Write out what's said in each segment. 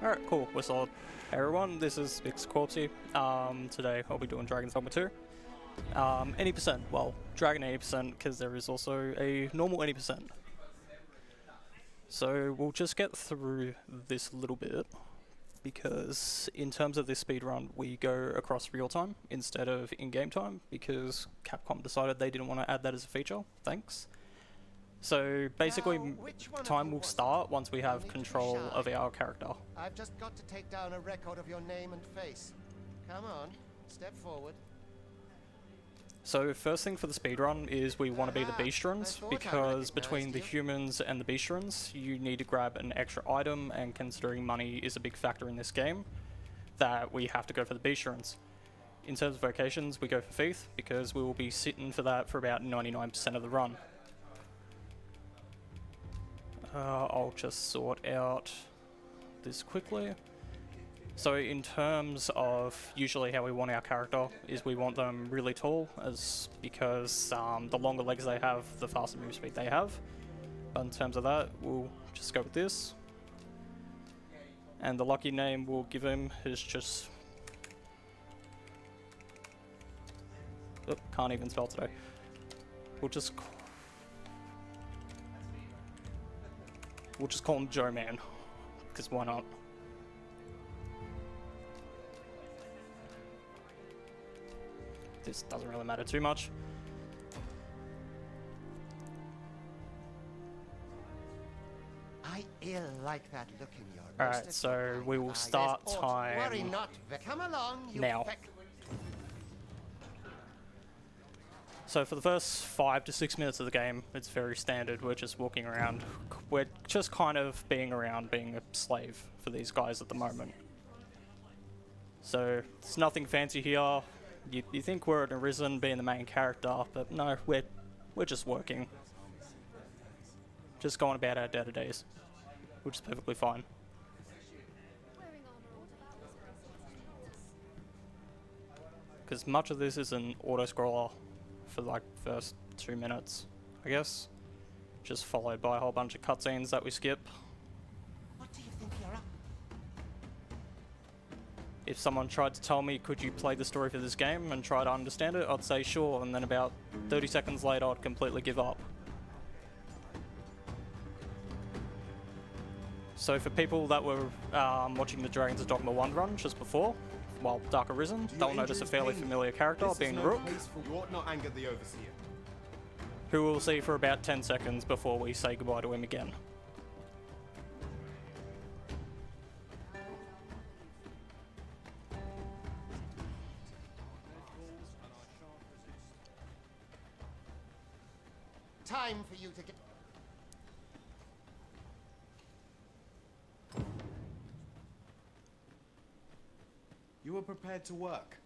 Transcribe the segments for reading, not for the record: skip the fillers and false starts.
Alright, cool, we're solid. Hey everyone, this is ItsCorpsey. Today I'll be doing Dragon's Dogma 2. Any percent, well, Dragon 80% because there is also a normal 80%. So we'll just get through this a little bit because in terms of this speedrun we go across real time instead of in-game time because Capcom decided they didn't want to add that as a feature. Thanks. So basically, time will start once we have control of our character. I've just got to take down a record of your name and face. Come on, step forward. So first thing for the speedrun is we want to be the beastruns, because between the humans and the beastruns, you need to grab an extra item, and considering money is a big factor in this game, that we have to go for the beastruns. In terms of vocations, we go for Thief, because we will be sitting for that for about 99% of the run. I'll just sort out this quickly. So in terms of usually how we want our character is we want them really tall, because the longer legs they have, the faster move speed they have. But in terms of that, we'll just go with this. And the lucky name we'll give him is just... Oh, can't even spell today. We'll just call him Joe Man, because why not? This doesn't really matter too much. I ill like that look in your eyes. Alright, so we will start time worry not. Come along, you now. So for the first 5 to 6 minutes of the game, it's very standard. We're just walking around. We're just kind of being around, being a slave for these guys at the moment. So it's nothing fancy here. You think we're an Arisen being the main character, but no, we're just working. Just going about our day-to-days, which is perfectly fine. Because much of this is an auto-scroller for like first 2 minutes, I guess. Just followed by a whole bunch of cutscenes that we skip. What do you think you're up? If someone tried to tell me, could you play the story for this game and try to understand it, I'd say sure, and then about 30 seconds later I'd completely give up. So for people that were watching the Dragon's Dogma 1 run just before, while Dark Arisen, they'll notice a fairly familiar character being Rook, who we'll see for about 10 seconds before we say goodbye to him again. Time for you to get... You were prepared to work.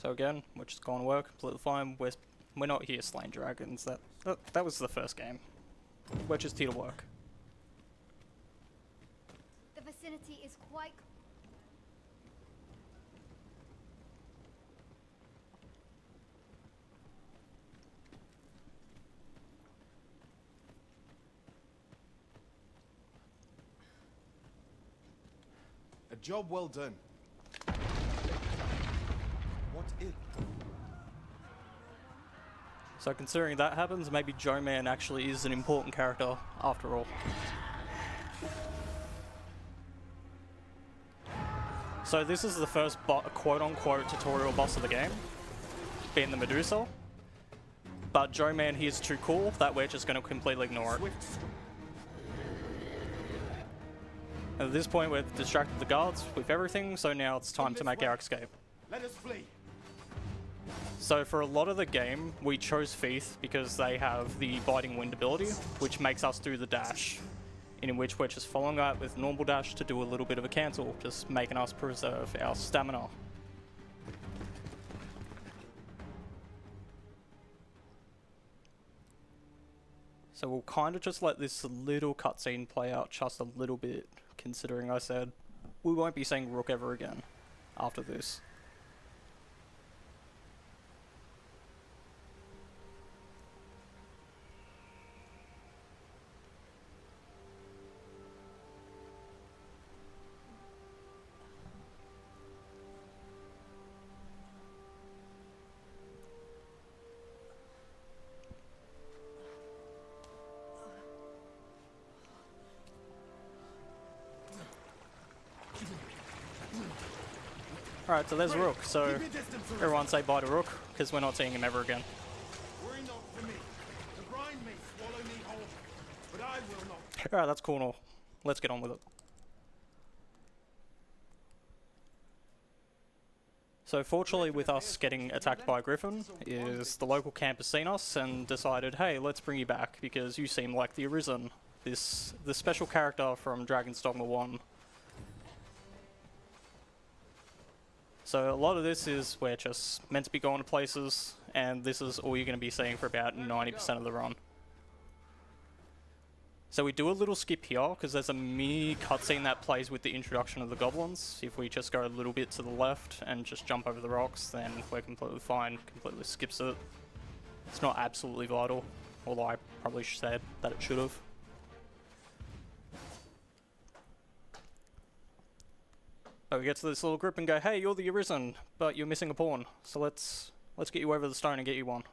So again, we're just going to work, completely fine. We're not here slaying dragons. That was the first game. We're just here to work. The vicinity is quite... A job well done. What if? So considering that happens, maybe Joe Man actually is an important character after all. So this is the first quote-unquote tutorial boss of the game, being the Medusa. But Joe Man, he is too cool that we're just going to completely ignore it. And at this point we've distracted the guards with everything, so now it's time to make our escape. Let us flee. So for a lot of the game, we chose Thief because they have the Biting Wind ability, which makes us do the dash, in which we're just following that with normal dash to do a little bit of a cancel, just making us preserve our stamina. So we'll kind of just let this little cutscene play out just a little bit, considering I said we won't be saying Rook ever again after this. Alright, so there's Rook. So Keep your distance, Arisen. everyone say bye to Rook, because we're not seeing him ever again. Worry not for me. The brine may swallow me whole, but I will not. Alright, that's cool and all. Let's get on with it. So fortunately with us getting attacked by a griffin, is the local camp has seen us and decided, hey, let's bring you back because you seem like the Arisen. The special character from Dragon's Dogma 1. So a lot of this is we're just meant to be going to places, and this is all you're going to be seeing for about 90% of the run. So we do a little skip here, because there's a mini cutscene that plays with the introduction of the goblins. If we just go a little bit to the left and just jump over the rocks, then we're completely fine, completely skips it. It's not absolutely vital, although I probably said that it should have. But we get to this little group and go, hey, you're the Arisen, but you're missing a pawn, so let's get you over the stone and get you one.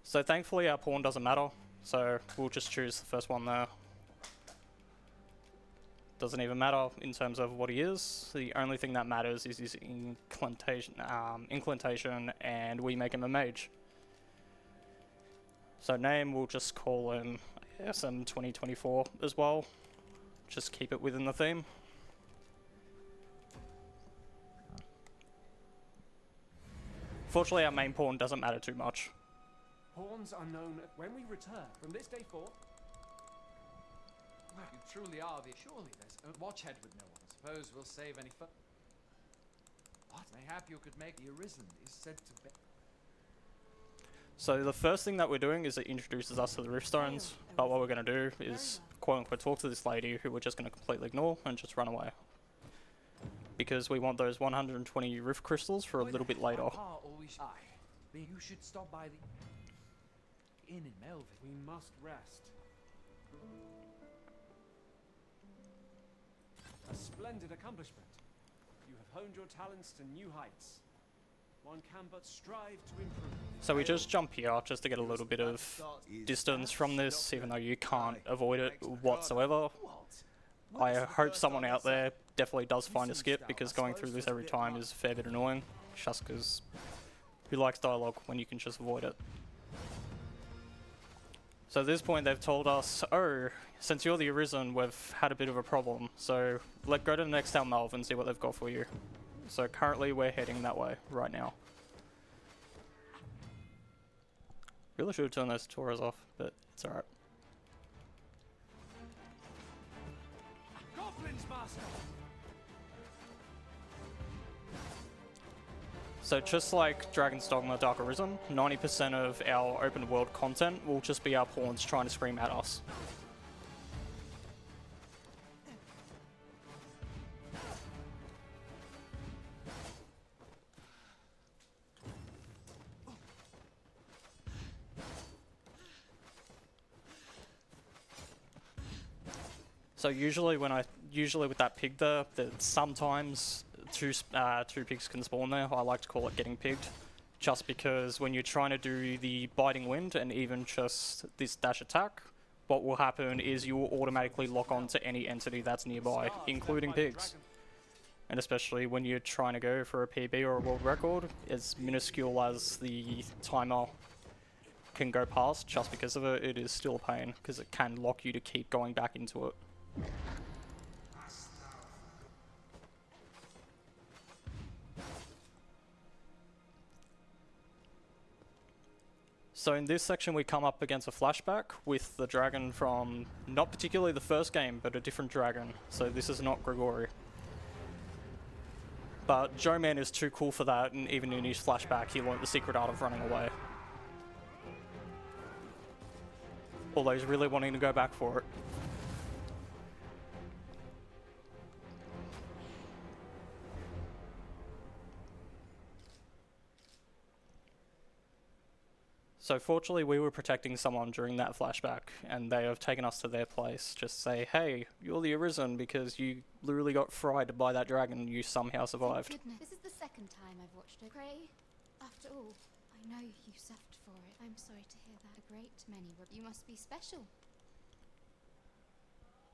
So thankfully our pawn doesn't matter. So we'll just choose the first one there. Doesn't even matter in terms of what he is. The only thing that matters is his inclination, and we make him a mage. So name, we'll just call him ASM2024 as well. Just keep it within the theme. Fortunately, our main pawn doesn't matter too much. Pawns are known when we return from this day forth. You truly are the. Surely there's a watchhead with no one. Suppose we'll save any fun. What? Mayhap you could make the Arisen is said to be. So the first thing that we're doing is it introduces us to the Riftstones, but what we're going to do is quote-unquote talk to this lady who we're just going to completely ignore and just run away. Because we want those 120 Rift Crystals for a little bit later. You should stop by the inn in Melvin. We must rest. A splendid accomplishment. You have honed your talents to new heights. One can but strive to improve. So we just jump here just to get a little bit of distance from this, even though you can't avoid it whatsoever. I hope someone out there definitely does find a skip, because going through this every time is a fair bit annoying. Just because who likes dialogue when you can just avoid it? So at this point they've told us, oh, since you're the Arisen, we've had a bit of a problem. So let's go to the next town, Malv, and see what they've got for you. So currently we're heading that way right now. Really should have turned those tutorials off, but it's alright. Goblins, master. So just like Dragon's Dogma Dark Arisen, 90% of our open world content will just be our pawns trying to scream at us. So usually with that pig there, that sometimes two pigs can spawn there. I like to call it getting pigged, just because when you're trying to do the biting wind and even just this dash attack, what will happen is you will automatically lock on to any entity that's nearby, including pigs. And especially when you're trying to go for a PB or a world record, as minuscule as the timer can go past, just because of it, it is still a pain, because it can lock you to keep going back into it. So in this section we come up against a flashback with the dragon from, not particularly the first game, but a different dragon. So this is not Grigori. But Joe Man is too cool for that, and even in his flashback he learnt the secret art of running away. Although he's really wanting to go back for it. So fortunately we were protecting someone during that flashback, and they have taken us to their place. Just say, hey, you're the Arisen because you literally got fried by that dragon and you somehow survived. Thank goodness. This is the second time I've watched it. Pray, after all, I know you suffered for it. I'm sorry to hear that. A great many, but you must be special.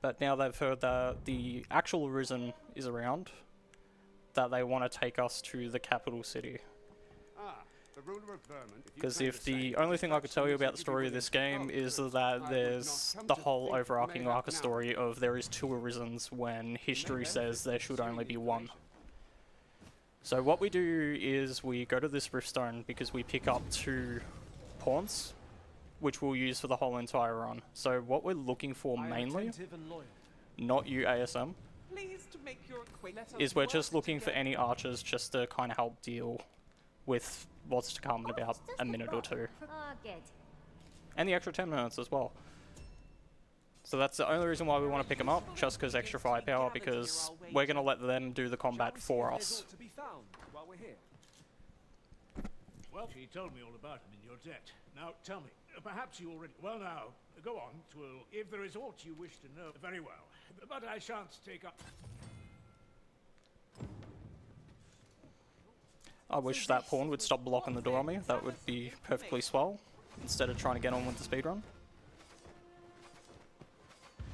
But now they've heard that the actual Arisen is around, that they want to take us to the capital city. The ruler of Vermont. Because if the only thing I could tell you about the story of this game is that there's the whole overarching arc of story of there is 2 Arisens when history says there should only be 1. So what we do is we go to this Riftstone because we pick up 2 pawns, which we'll use for the whole entire run. So what we're looking for mainly, not you ASM, is we're just looking for any archers just to kind of help deal with what's to come in about a minute or 2. Oh, good. And the extra 10 minutes as well. So that's the only reason why we want to pick them up, just because extra firepower, because we're going to let them do the combat for us. Well, she told me all about him in your debt. Now, tell me, perhaps you already... Well, now, go on. Twill, if there is aught you wish to know, very well. But I shan't take up... I wish that pawn would stop blocking the door on me. That would be perfectly swell, instead of trying to get on with the speedrun.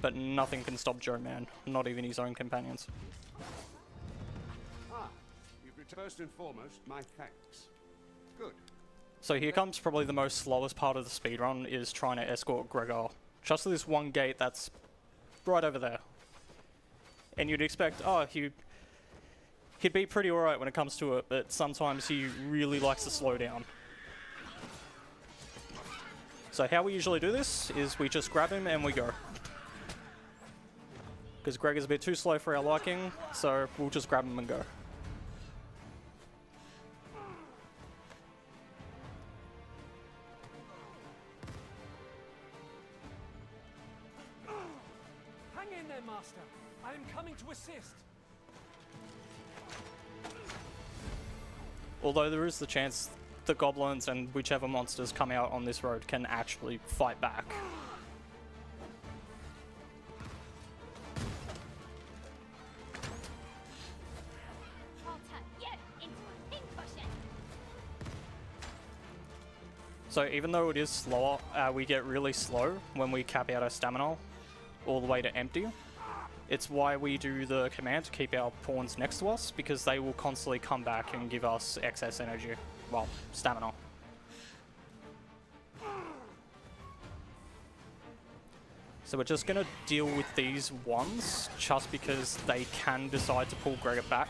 But nothing can stop Joe Man, not even his own companions. First and foremost, my thanks. Good. So here comes probably the most slowest part of the speedrun, is trying to escort Gregor. Just to this one gate that's right over there. And you'd expect, oh, he'd be pretty alright when it comes to it, but sometimes he really likes to slow down. So how we usually do this is we just grab him and we go. Because Greg is a bit too slow for our liking, so we'll just grab him and go. Hang in there, Master. I am coming to assist. Although there is the chance the goblins and whichever monsters come out on this road can actually fight back. So even though it is slower, we get really slow when we cap out our stamina all the way to empty. It's why we do the command to keep our pawns next to us, because they will constantly come back and give us excess energy. Well, stamina. So we're just going to deal with these ones, just because they can decide to pull Gregor back.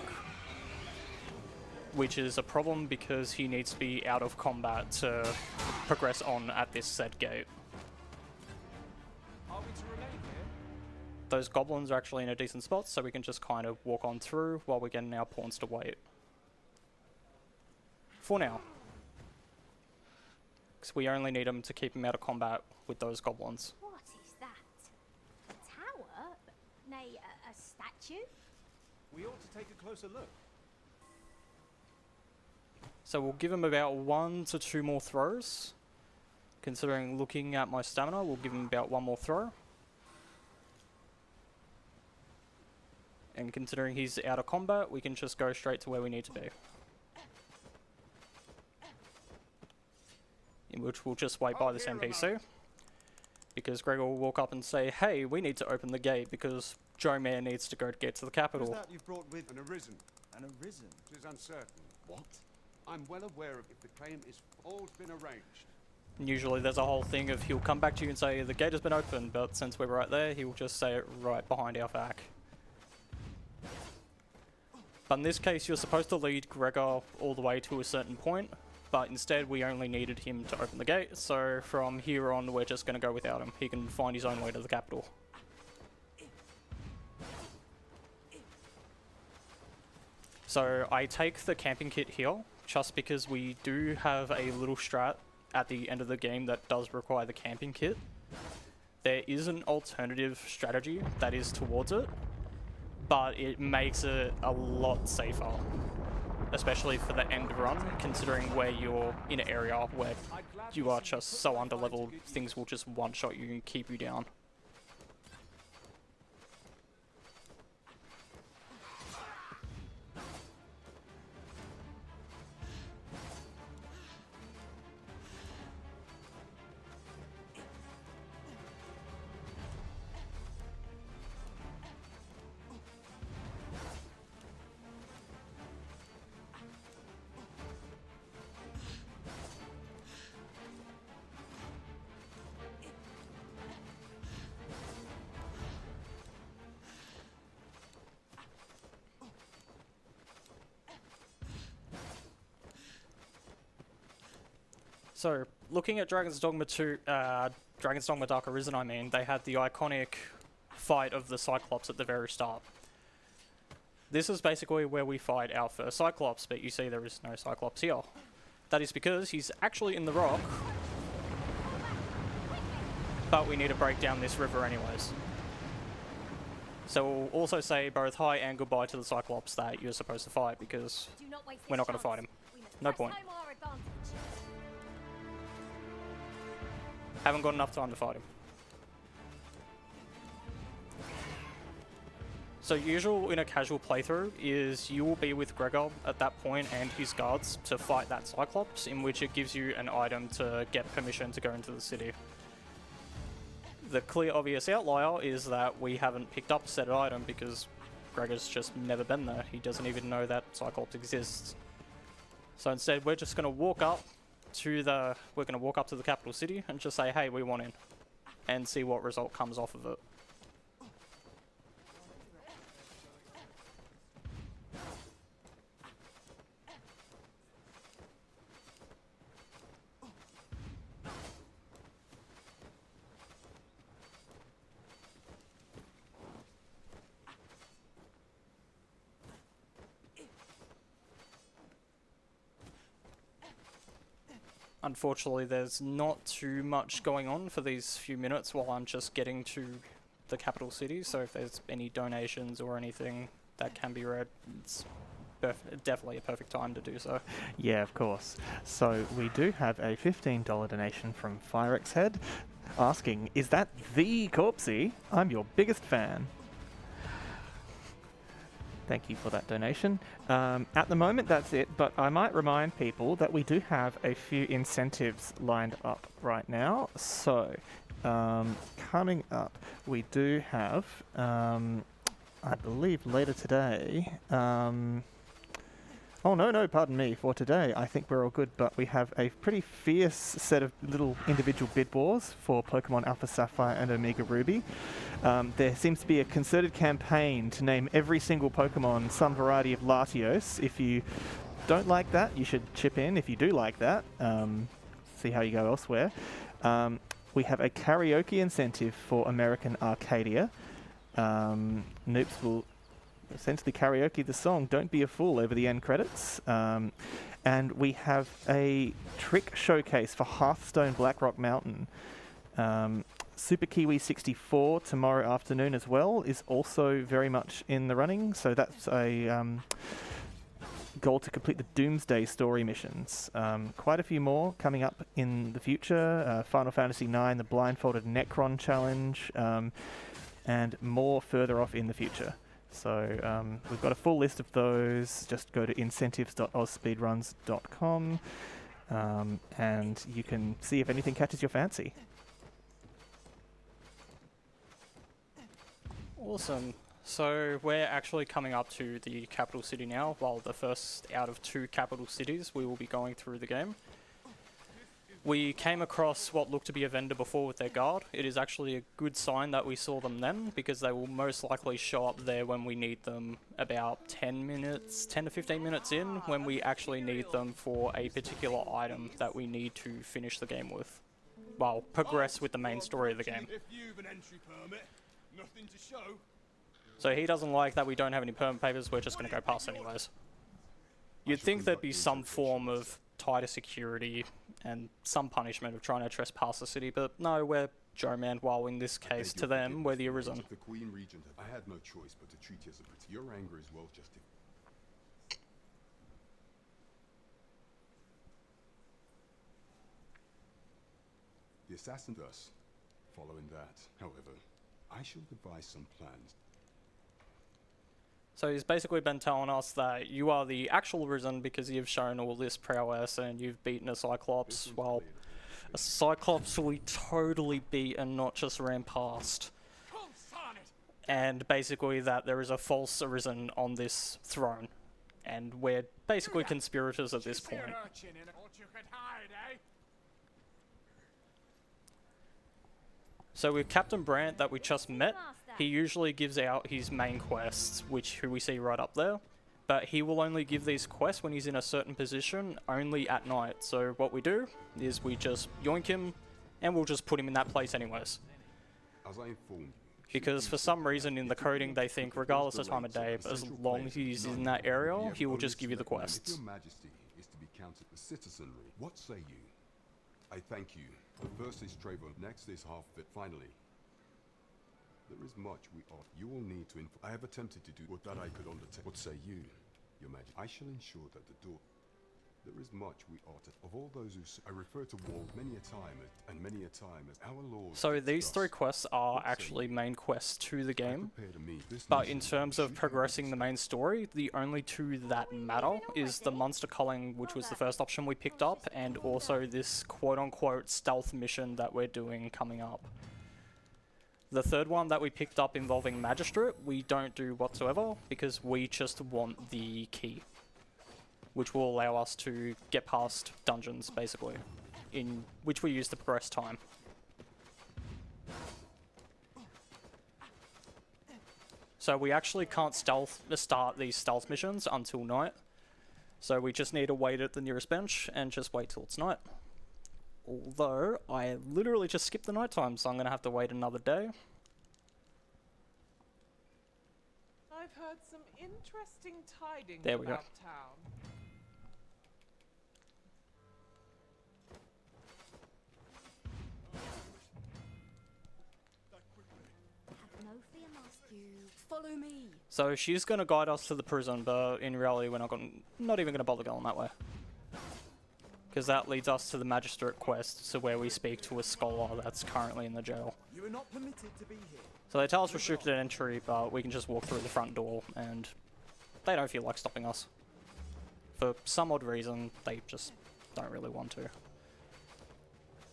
Which is a problem because he needs to be out of combat to progress on at this said gate. Those goblins are actually in a decent spot, so we can just kind of walk on through while we're getting our pawns to wait. For now. Because we only need them to keep him out of combat with those goblins. What is that? A tower? Nay, a statue? We ought to take a closer look. So we'll give him about 1 to 2 more throws. Considering looking at my stamina, we'll give him about 1 more throw. And considering he's out of combat, we can just go straight to where we need to be. In which we'll just wait by this NPC. Because Gregor will walk up and say, hey, we need to open the gate because Joe Man needs to go to get to the capital. Who's that you've brought with an arisen? An arisen? It is uncertain. What? I'm well aware of if the claim is all's been arranged. And usually there's a whole thing of he'll come back to you and say the gate has been opened, but since we're right there, he'll just say it right behind our back. But in this case, you're supposed to lead Gregor all the way to a certain point, but instead we only needed him to open the gate, so from here on we're just going to go without him. He can find his own way to the capital. So I take the camping kit here, just because we do have a little strat at the end of the game that does require the camping kit. There is an alternative strategy that is towards it, but it makes it a lot safer. Especially for the end run, considering where you're in an area where you are just so underleveled, things will just one-shot you and keep you down. So, looking at Dragon's Dogma 2, Dragon's Dogma Dark Arisen, I mean, they had the iconic fight of the Cyclops at the very start. This is basically where we fight our first Cyclops, but you see there is no Cyclops here. That is because he's actually in the rock, but we need to break down this river anyways. So we'll also say both hi and goodbye to the Cyclops that you're supposed to fight, because we're not going to fight him. No point. Haven't got enough time to fight him. So usual in a casual playthrough is you will be with Gregor at that point and his guards to fight that Cyclops, in which it gives you an item to get permission to go into the city. The clear obvious outlier is that we haven't picked up said item because Gregor's just never been there. He doesn't even know that Cyclops exists. So instead we're just going to walk up to the capital city and just say, hey, we want in, and see what result comes off of it. Unfortunately, there's not too much going on for these few minutes while I'm just getting to the capital city, so if there's any donations or anything that can be read, it's definitely a perfect time to do so. Yeah, of course. So we do have a $15 donation from FireXhead asking, is that the Corpsey? I'm your biggest fan. Thank you for that donation. At the moment, that's it, but I might remind people that we do have a few incentives lined up right now. So, coming up, we do have, I believe later today, oh no, pardon me, for today I think we're all good, but we have a pretty fierce set of little individual bid wars for Pokemon Alpha Sapphire and Omega Ruby. There seems to be a concerted campaign to name every single Pokemon some variety of Latios. If you don't like that, you should chip in. If you do like that, see how you go elsewhere. We have a karaoke incentive for American Arcadia. Noops will essentially karaoke the song Don't Be a Fool over the end credits. And we have a trick showcase for Hearthstone Blackrock Mountain. Super Kiwi 64 tomorrow afternoon as well is also very much in the running. So that's a goal to complete the Doomsday story missions. Quite a few more coming up in the future. Final Fantasy IX, the Blindfolded Necron Challenge, and more further off in the future. So we've got a full list of those. Just go to incentives.ausspeedruns.com and you can see if anything catches your fancy. Awesome. So we're actually coming up to the capital city now, while the first out of 2 capital cities we will be going through the game. We came across what looked to be a vendor before with their guard. It is actually a good sign that we saw them then, because they will most likely show up there when we need them about 10 to 15 minutes in, when we actually need them for a particular item that we need to finish the game with. Well, progress with the main story of the game. If you've an entry permit, nothing to show. So he doesn't like that we don't have any permit papers, we're just going to go past anyways. You'd think there'd be some form of tighter security and some punishment of trying to trespass the city, but no, we're Joe Man, while in this case, to them, we're the Arisen. The Queen Regent, I had no choice but to treat you as a pretty. Your anger is well justified. The assassin thus. Following that, however, I shall devise some plans. So he's basically been telling us that you are the actual Arisen because you've shown all this prowess and you've beaten a Cyclops. Well, a Cyclops we totally beat and not just ran past. And basically that there is a false Arisen on this throne. And we're basically conspirators at this point. So with Captain Brandt that we just met, he usually gives out his main quests, who we see right up there. but he will only give these quests when he's in a certain position, only at night. So what we do is we just yoink him, and we'll just put him in that place anyways. As I informed you, Because for some reason in the coding they think regardless of time of day, but as long as he's in that area, he will just give you the quests. If your majesty is to be counted the citizenry, what say you? I thank you. The first is Trevor, next is Half-Fit. Finally, there is much we ought. You will need to I have attempted to do what that I could undertake. What say you, your majesty? I shall ensure that the door. There is much we ought to. Of all those who I refer to Wall many a time and many a time as our lord. So these 3 quests are actually main quests to the game, but in terms of progressing the main story, the only 2 that matter is the monster culling, which was the first option we picked up, and also this quote-unquote stealth mission that we're doing coming up. The third one that we picked up involving Magistrate, we don't do whatsoever, because we just want the key, which will allow us to get past dungeons, basically, in which we use to progress time. So we actually can't start these stealth missions until night, so we just need to wait at the nearest bench and just wait till it's night. Although, I literally just skipped the night time, so I'm going to have to wait another day. I've heard some interesting tidings There we go. about town. Have no fear, master. You follow me. So she's going to guide us to the prison, but in reality we're not even going to bother going that way. Because that leads us to the Magistrate quest, so where we speak to a scholar that's currently in the jail. You are not permitted to be here. So they tell us restricted entry, but we can just walk through the front door, and they don't feel like stopping us. For some odd reason, they just don't really want to.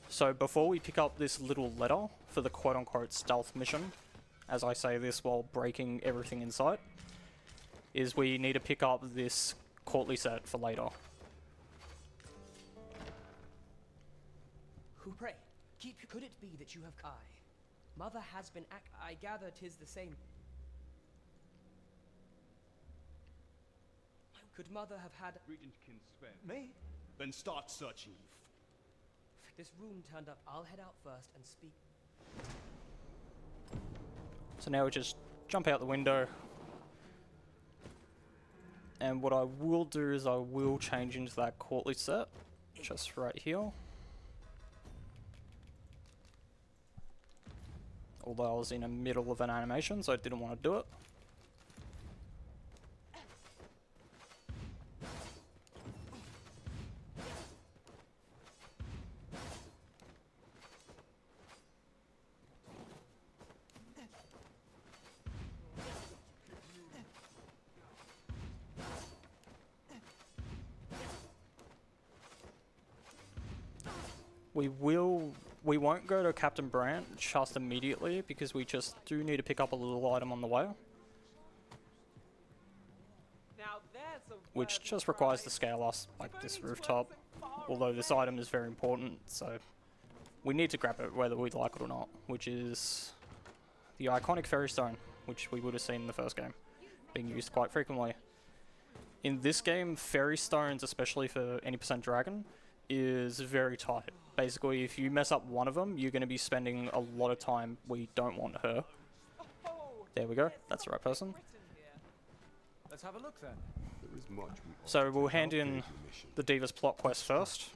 So before we pick up this little letter for the quote-unquote stealth mission, as I say this while breaking everything in sight, is we need to pick up this courtly set for later. Who pray? Could it be that you have Mother has been I gather 'tis the same. Could Mother have had Regentkin spare me? Then start searching. This room turned up. I'll head out first and speak. So now we just jump out the window. And what I will do is I will change into that courtly set, just right here. Although I was in the middle of an animation, so I didn't want to do it. We won't go to Captain Brandt just immediately because we just do need to pick up a little item on the way. Which just requires to scale us, like this rooftop. Although this item is very important, so we need to grab it whether we like it or not. Which is the iconic Fairy Stone, which we would have seen in the first game, being used quite frequently. In this game, Fairy Stones, especially for any % dragon, is very tight. Basically, if you mess up one of them, you're going to be spending a lot of time. We don't want her. There we go. That's the right person. Let's have a look then. So we'll hand in the Diva's plot quest first.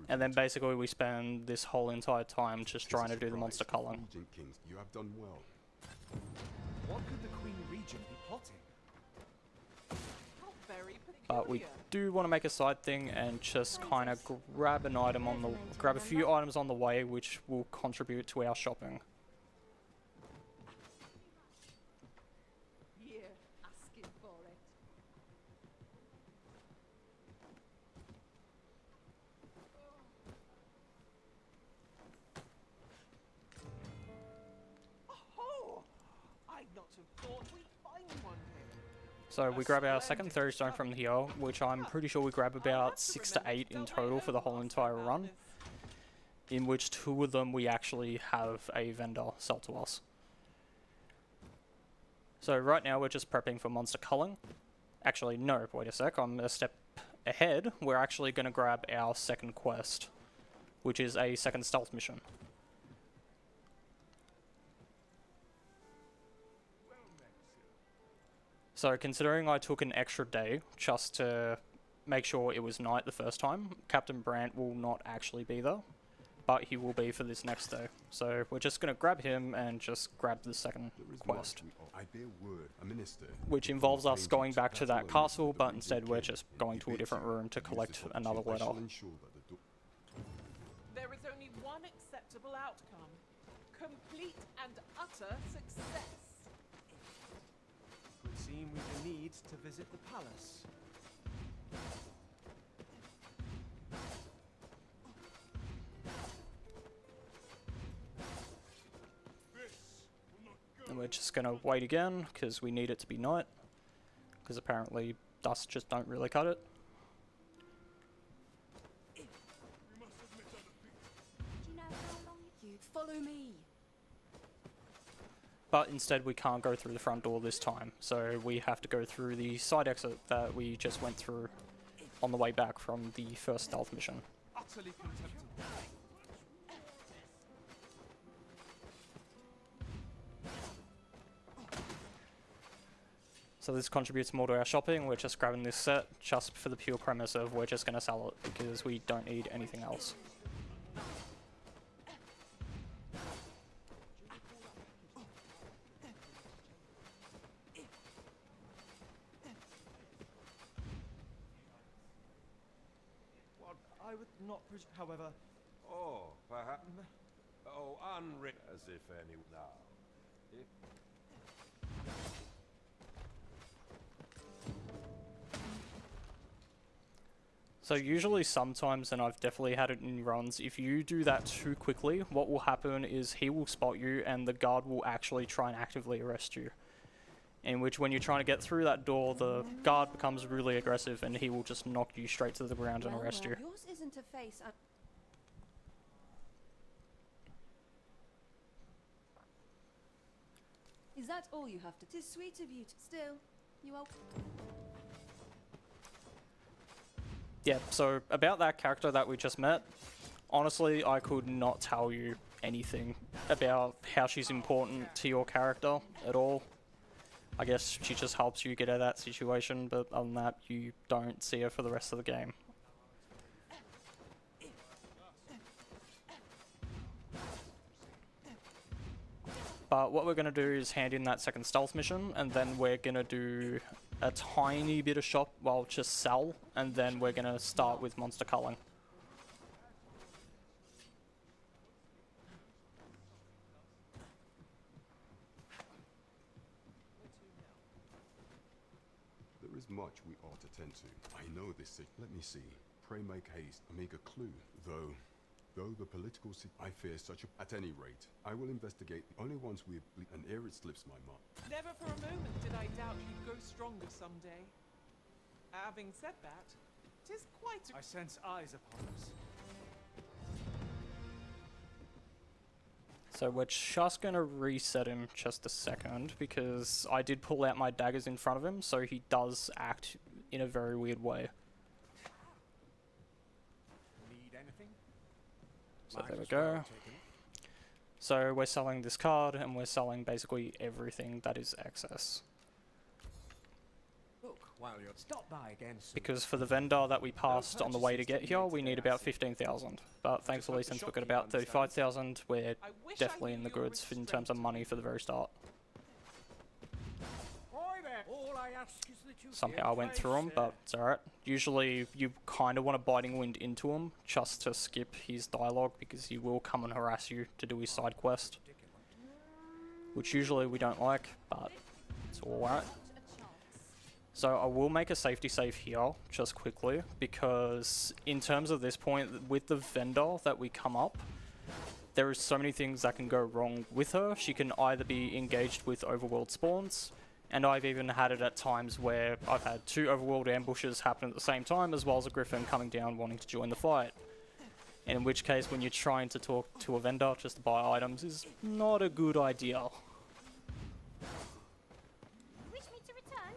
And then basically we spend this whole entire time just trying to do the monster culling. You have done well. What could the Queen Regent be plotting? But we do want to make a side thing and just kind of grab an item grab a few items on the way, which will contribute to our shopping. Yeah, asking for it. Oh, I'd not have thought we'd find one here. So we grab our second Fairy Stone from here, which I'm pretty sure we grab about 6 to 8 in total for the whole entire run, in which 2 of them we actually have a vendor sell to us. So right now we're just prepping for monster culling, Actually, no, wait a sec, I'm a step ahead. We're actually going to grab our second quest, which is a second stealth mission. So considering I took an extra day just to make sure it was night the first time, Captain Brandt will not actually be there, but he will be for this next day. So we're just going to grab him and just grab the second quest, which involves us going back to that castle, but instead we're just going to a different room to collect another letter. There is only one acceptable outcome. Complete and utter success. It would seem we need to visit the palace. And we're just going to wait again, because we need it to be night, because apparently dust just don't really cut it. Do you know how long you follow me? But instead we can't go through the front door this time, so we have to go through the side exit that we just went through on the way back from the first stealth mission. Utterly contemptible. So this contributes more to our shopping. We're just grabbing this set just for the pure premise of we're just going to sell it because we don't need anything else. Well, I would not however... Oh, perhaps... Oh, unwritten as if any... Now, if... So usually sometimes, and I've definitely had it in runs, if you do that too quickly, what will happen is he will spot you and the guard will actually try and actively arrest you. In which when you're trying to get through that door, the guard becomes really aggressive and he will just knock you straight to the ground and arrest you. Yours isn't a face. Is that all you have to? 'Tis sweet of you to still. You are. Yeah, so about that character that we just met, honestly, I could not tell you anything about how she's important to your character at all. I guess she just helps you get out of that situation, but other than that, you don't see her for the rest of the game. But what we're going to do is hand in that second stealth mission, and then we're going to do a tiny bit of shop, well, just sell, and then we're going to start with monster culling. There is much we ought to tend to. I know this. Let me see. Pray make haste. Amiga clue. Though the political I fear such a... At any rate, I will investigate. Only once we and ere it slips my mind. Never for a moment did I doubt you'd grow stronger someday. Having said that, 'tis quite a... I sense eyes upon us. So we're just going to reset him just a second, because I did pull out my daggers in front of him, so he does act in a very weird way. Need anything? So there we go. So we're selling this card, and we're selling basically everything that is excess. Look, while you're... Stop by again soon. Because for the vendor that we passed on the way to get here, we need about 15,000. But thankfully, since we've got about 35,000, we're definitely in the goods in terms of money for the very start. Somehow I went through them, but it's alright. Usually you kind of want a biting wind into him just to skip his dialogue, because he will come and harass you to do his side quest. Which usually we don't like, but it's alright. So I will make a safety save here, just quickly, because in terms of this point, with the vendor that we come up, there is so many things that can go wrong with her. She can either be engaged with overworld spawns, and I've even had it at times where I've had 2 overworld ambushes happen at the same time, as well as a griffin coming down wanting to join the fight. And in which case, when you're trying to talk to a vendor just to buy items is not a good idea. Wish me to return?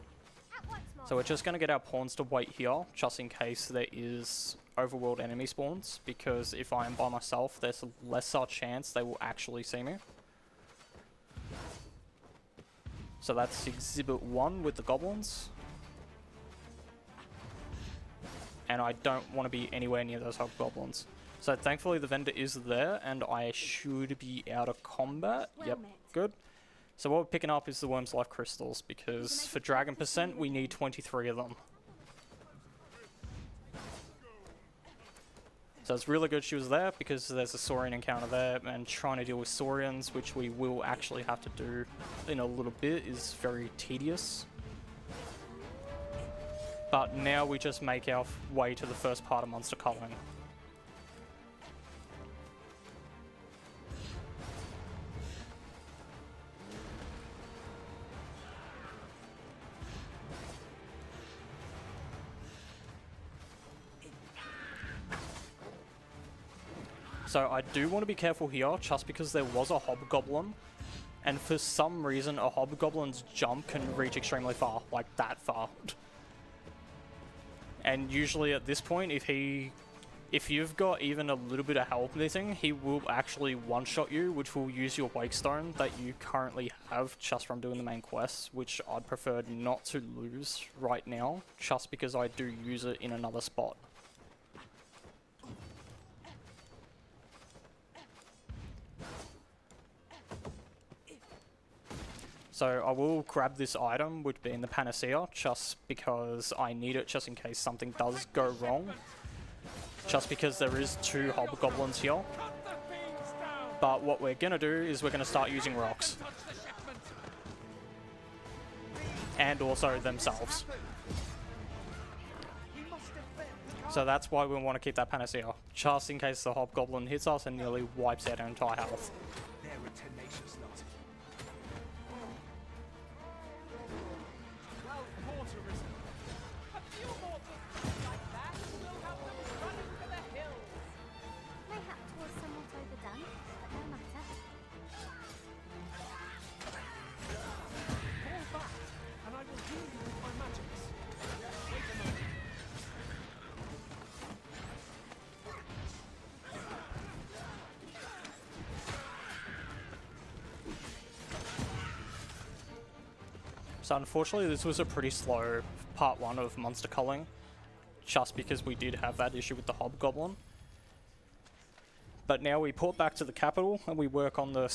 At once, my So we're just going to get our pawns to wait here, just in case there is overworld enemy spawns, because if I am by myself, there's a lesser chance they will actually see me. So that's Exhibit 1 with the goblins. And I don't want to be anywhere near those hobgoblins. So thankfully the vendor is there, and I should be out of combat. Yep, good. So what we're picking up is the Worm's Life Crystals, because for Dragon Percent we need 23 of them. So it's really good she was there, because there's a Saurian encounter there, and trying to deal with Saurians, which we will actually have to do in a little bit, is very tedious. But now we just make our way to the first part of monster culling. So I do want to be careful here, just because there was a hobgoblin, and for some reason a hobgoblin's jump can reach extremely far, like that far. And usually at this point, if you've got even a little bit of health missing, he will actually one-shot you, which will use your Wake Stone that you currently have just from doing the main quests, which I'd prefer not to lose right now, just because I do use it in another spot. So I will grab this item, which being the Panacea, just because I need it, just in case something does go wrong. Just because there is 2 hobgoblins here. But what we're going to do is we're going to start using rocks. And also themselves. So that's why we want to keep that Panacea, just in case the hobgoblin hits us and nearly wipes out our entire health. So unfortunately this was a pretty slow part 1 of monster culling, just because we did have that issue with the hobgoblin. But now we port back to the capital and we work on the other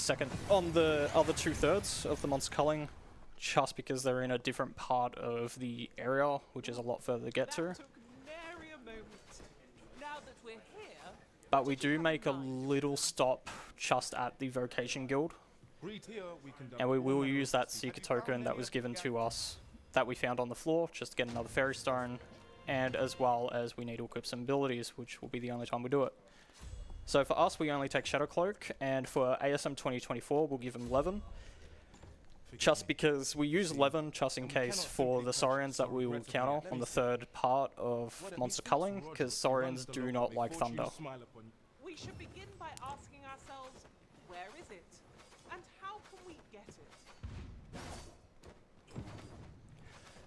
2/3 of the monster culling, just because they're in a different part of the area, which is a lot further to get to. But we do make a little stop just at the Vocation Guild. And we will use that Seeker token that was given to us, that we found on the floor, just to get another Fairy Stone, and as well as we need to equip some abilities, which will be the only time we do it. So for us, we only take Shadow Cloak, and for ASM2024, we'll give him Levin. Just because we use Levin just in case for the Saurians that we will encounter on the 3rd part of monster culling, because Saurians do not like thunder. We should begin by asking ourselves, where is it? And how can we get it?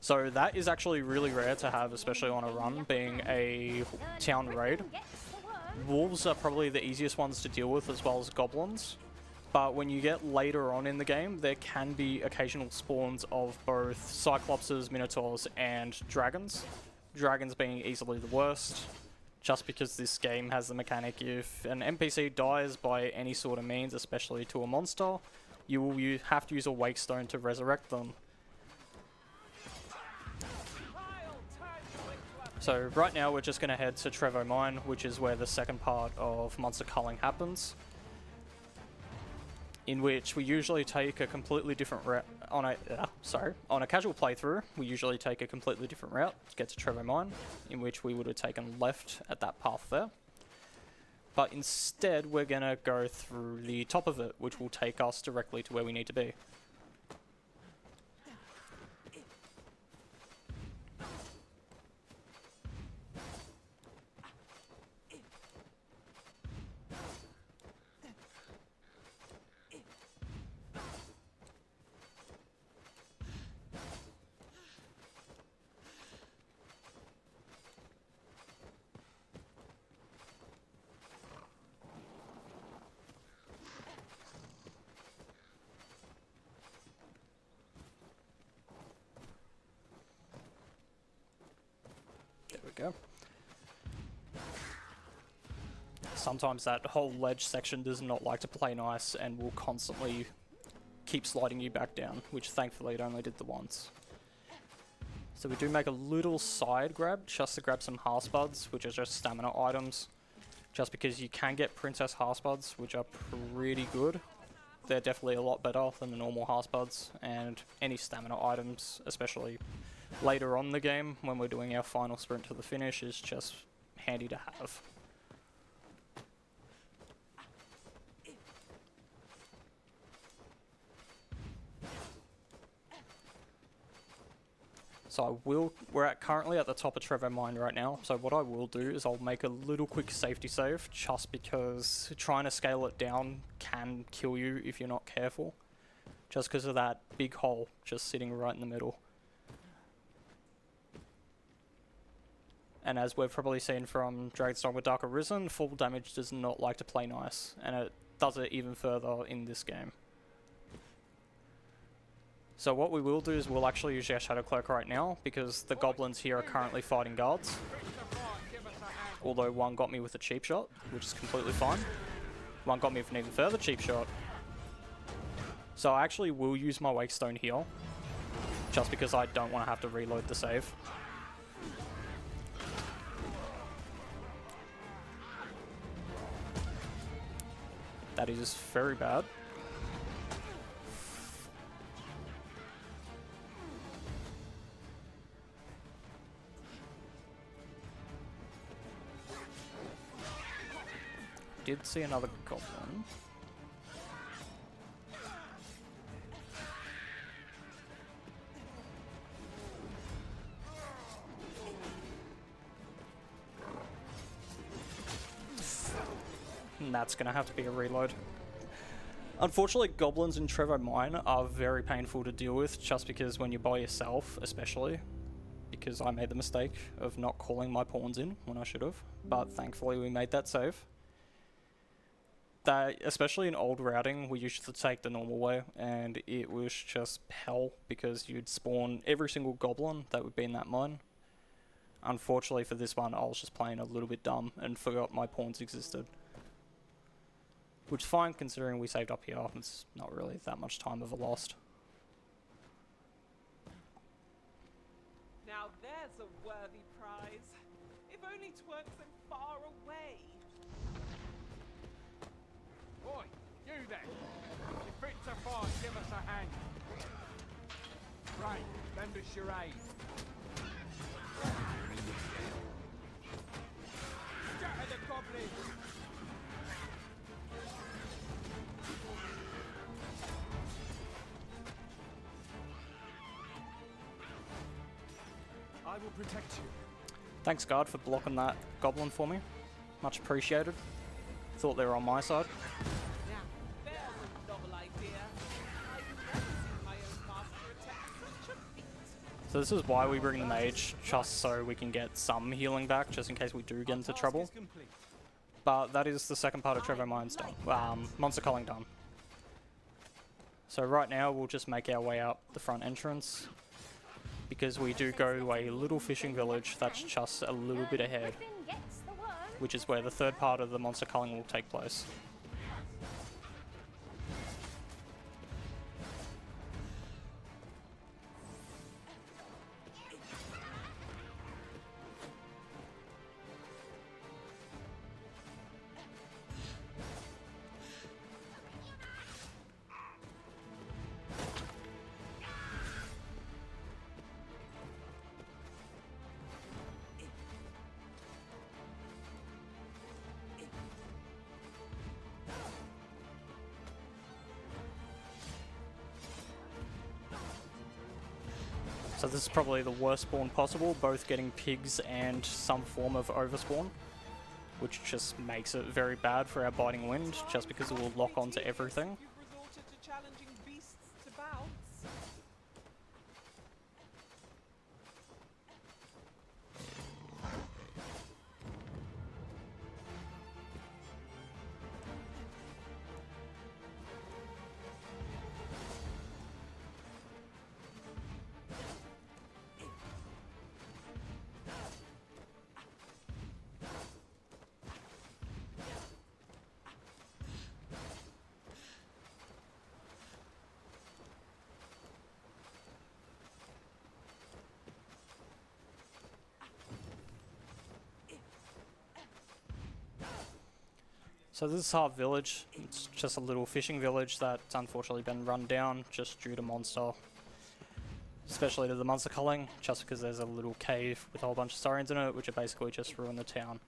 So that is actually really rare to have, especially on a run, being a town raid. Wolves are probably the easiest ones to deal with, as well as goblins. But when you get later on in the game, there can be occasional spawns of both Cyclopses, Minotaurs, and Dragons. Dragons being easily the worst, just because this game has the mechanic, if an NPC dies by any sort of means, especially to a monster, you will have to use a Wake Stone to resurrect them. So right now we're just going to head to Trevo Mine, which is where the second part of monster culling happens, in which we usually take a completely different route. On a casual playthrough, we usually take a completely different route to get to Trevo Mine, in which we would have taken left at that path there. But instead, we're going to go through the top of it, which will take us directly to where we need to be. we go. Sometimes that whole ledge section does not like to play nice and will constantly keep sliding you back down, which thankfully it only did the once. So we do make a little side grab just to grab some Hearthsbuds, which are just stamina items. Just because you can get Princess Hearthsbuds, which are pretty good. They're definitely a lot better than the normal Hearthsbuds, and any stamina items, especially later on in the game when we're doing our final sprint to the finish, is just handy to have. So we're currently at the top of Trevor Mine right now, so what I will do is I'll make a little quick safety save, just because trying to scale it down can kill you if you're not careful. Just because of that big hole just sitting right in the middle. And as we've probably seen from Dragon's Dogma Dark Arisen, full damage does not like to play nice, and it does it even further in this game. So what we will do is we'll actually use our Shadow Cloak right now, because the goblins here are currently fighting guards. Although one got me with a cheap shot, which is completely fine. One got me with an even further cheap shot. So I actually will use my Wake Stone here, just because I don't want to have to reload the save. That is very bad. Did see another goblin. And that's gonna have to be a reload. Unfortunately, goblins in Trevor Mine are very painful to deal with, just because when you're by yourself, especially. Because I made the mistake of not calling my pawns in when I should have, but thankfully we made that save. That, especially in old routing, we used to take the normal way, and it was just hell, because you'd spawn every single goblin that would be in that mine. Unfortunately for this one, I was just playing a little bit dumb and forgot my pawns existed. Which is fine, considering we saved up here. It's not really that much time of a lost. Now there's a worthy prize. If only 'tweren't so far away. Oi, you there! If it's a fight, give us a hand. Right, lend us your aid. Scatter the goblins! I will protect you. Thanks, guard, for blocking that goblin for me. Much appreciated. Thought they were on my side. Now, there's a novel idea. I've never seen my own master attack such a feat. So this is why we bring the mage, just so we can get some healing back, just in case we do get into trouble. But that is the second part of Trevor Mine's done. Monster Culling done. So right now we'll just make our way out the front entrance, because we do go to a little fishing village that's just a little bit ahead, which is where the third part of the monster culling will take place. So this is probably the worst spawn possible, both getting pigs and some form of overspawn, which just makes it very bad for our Biting Wind, just because it will lock onto everything. You've resorted to challenging beasts to bouts. So this is Harp Village. It's just a little fishing village that's unfortunately been run down just due to monster. Especially to the monster culling, just because there's a little cave with a whole bunch of sirens in it, which have basically just ruined the town.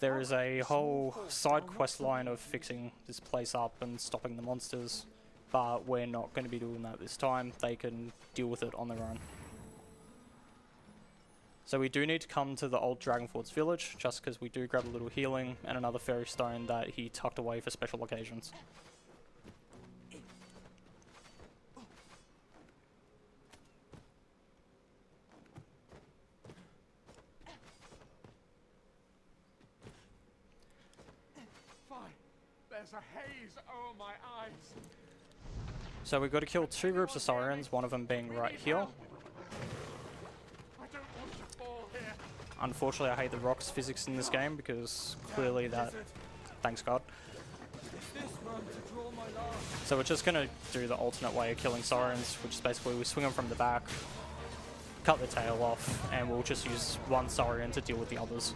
There is a whole side quest line of fixing this place up and stopping the monsters, but we're not going to be doing that this time. They can deal with it on their own. So we do need to come to the old Dragonfords village, just because we do grab a little healing and another fairy stone that he tucked away for special occasions. Fine. There's a haze over my eyes. So we've got to kill 2 groups of sirens, one of them being right here. Unfortunately, I hate the rocks physics in this game because clearly that... Thanks God. So we're just going to do the alternate way of killing sirens, which is basically we swing them from the back, cut the tail off, and we'll just use one siren to deal with the others.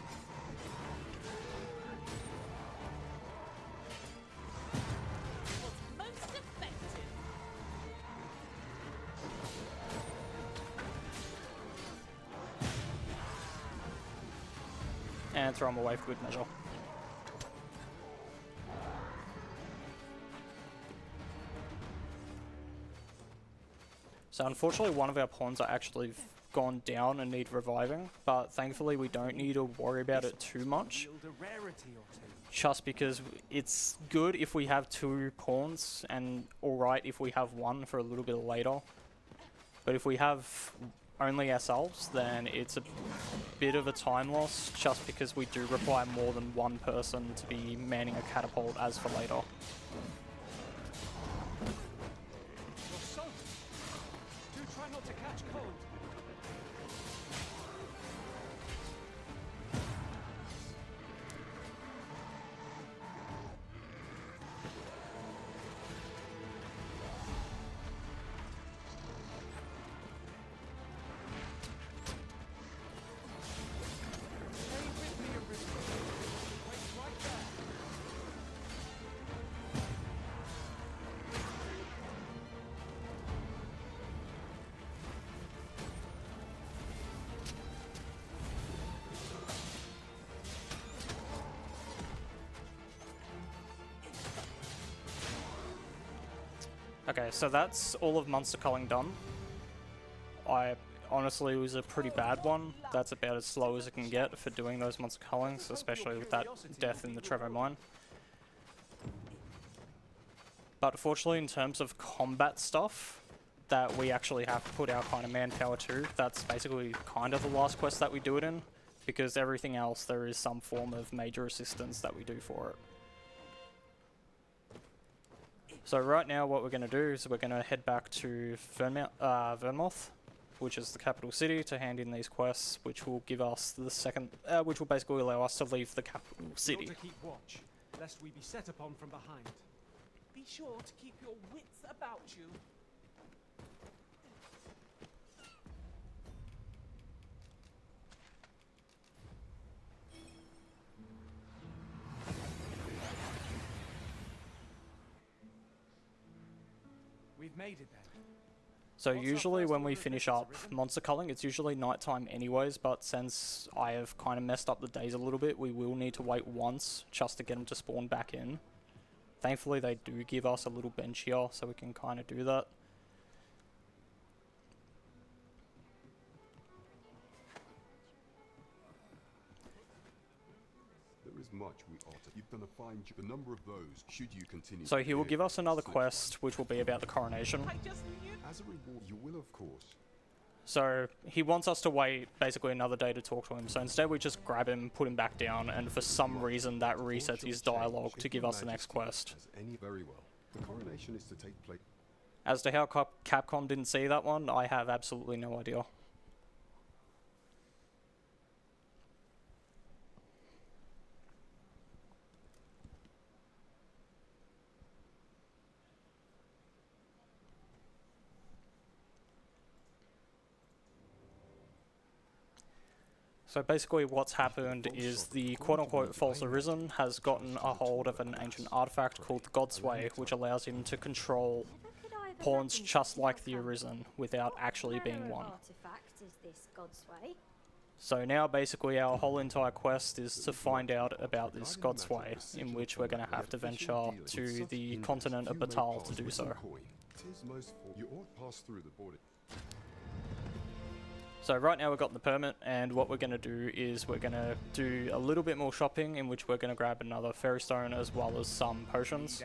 And throw them away for good measure. So unfortunately one of our pawns are actually gone down and need reviving, but thankfully we don't need to worry about it too much. Just because it's good if we have 2 pawns and alright if we have 1 for a little bit later. But if we have only ourselves, then it's a bit of a time loss, just because we do require more than 1 person to be manning a catapult as for later. Do try not to catch cold. Okay, so that's all of monster culling done. Honestly, it was a pretty bad one. That's about as slow as it can get for doing those monster cullings, especially with that death in the Trevo mine. But fortunately, in terms of combat stuff that we actually have to put our kind of manpower to, that's basically kind of the last quest that we do it in, because everything else there is some form of major assistance that we do for it. So right now what we're going to do is we're going to head back to Vernmoth, which is the capital city, to hand in these quests, which will give us the second, which will basically allow us to leave the capital city. To keep watch, lest we be set upon from behind. Be sure to keep your wits about you. We've made it then. So usually when we finish up monster culling, it's usually nighttime anyways, but since I have kind of messed up the days a little bit, we will need to wait once just to get them to spawn back in. Thankfully they do give us a little bench here, so we can kind of do that. There is much we ought to. You've done a fine job. The number of those, should you continue. So he will give us another quest, which will be about the coronation. As a reward, you will of course. So he wants us to wait basically another day to talk to him. So instead we just grab him, put him back down, and for some reason that resets his dialogue to give us the next quest. Very well. The coronation is to take place. As to how Capcom didn't see that one, I have absolutely no idea. So basically what's happened is the quote-unquote false arisen has gotten a hold of an ancient artifact called the Godsway, which allows him to control pawns just like the arisen without actually being one. Artifact is this Godsway? So now basically our whole entire quest is to find out about this Godsway, in which we're going to have to venture to the continent of Batal to do so. You ought pass through the border. So right now we've got the permit, and what we're going to do is we're going to do a little bit more shopping, in which we're going to grab another fairy stone as well as some potions.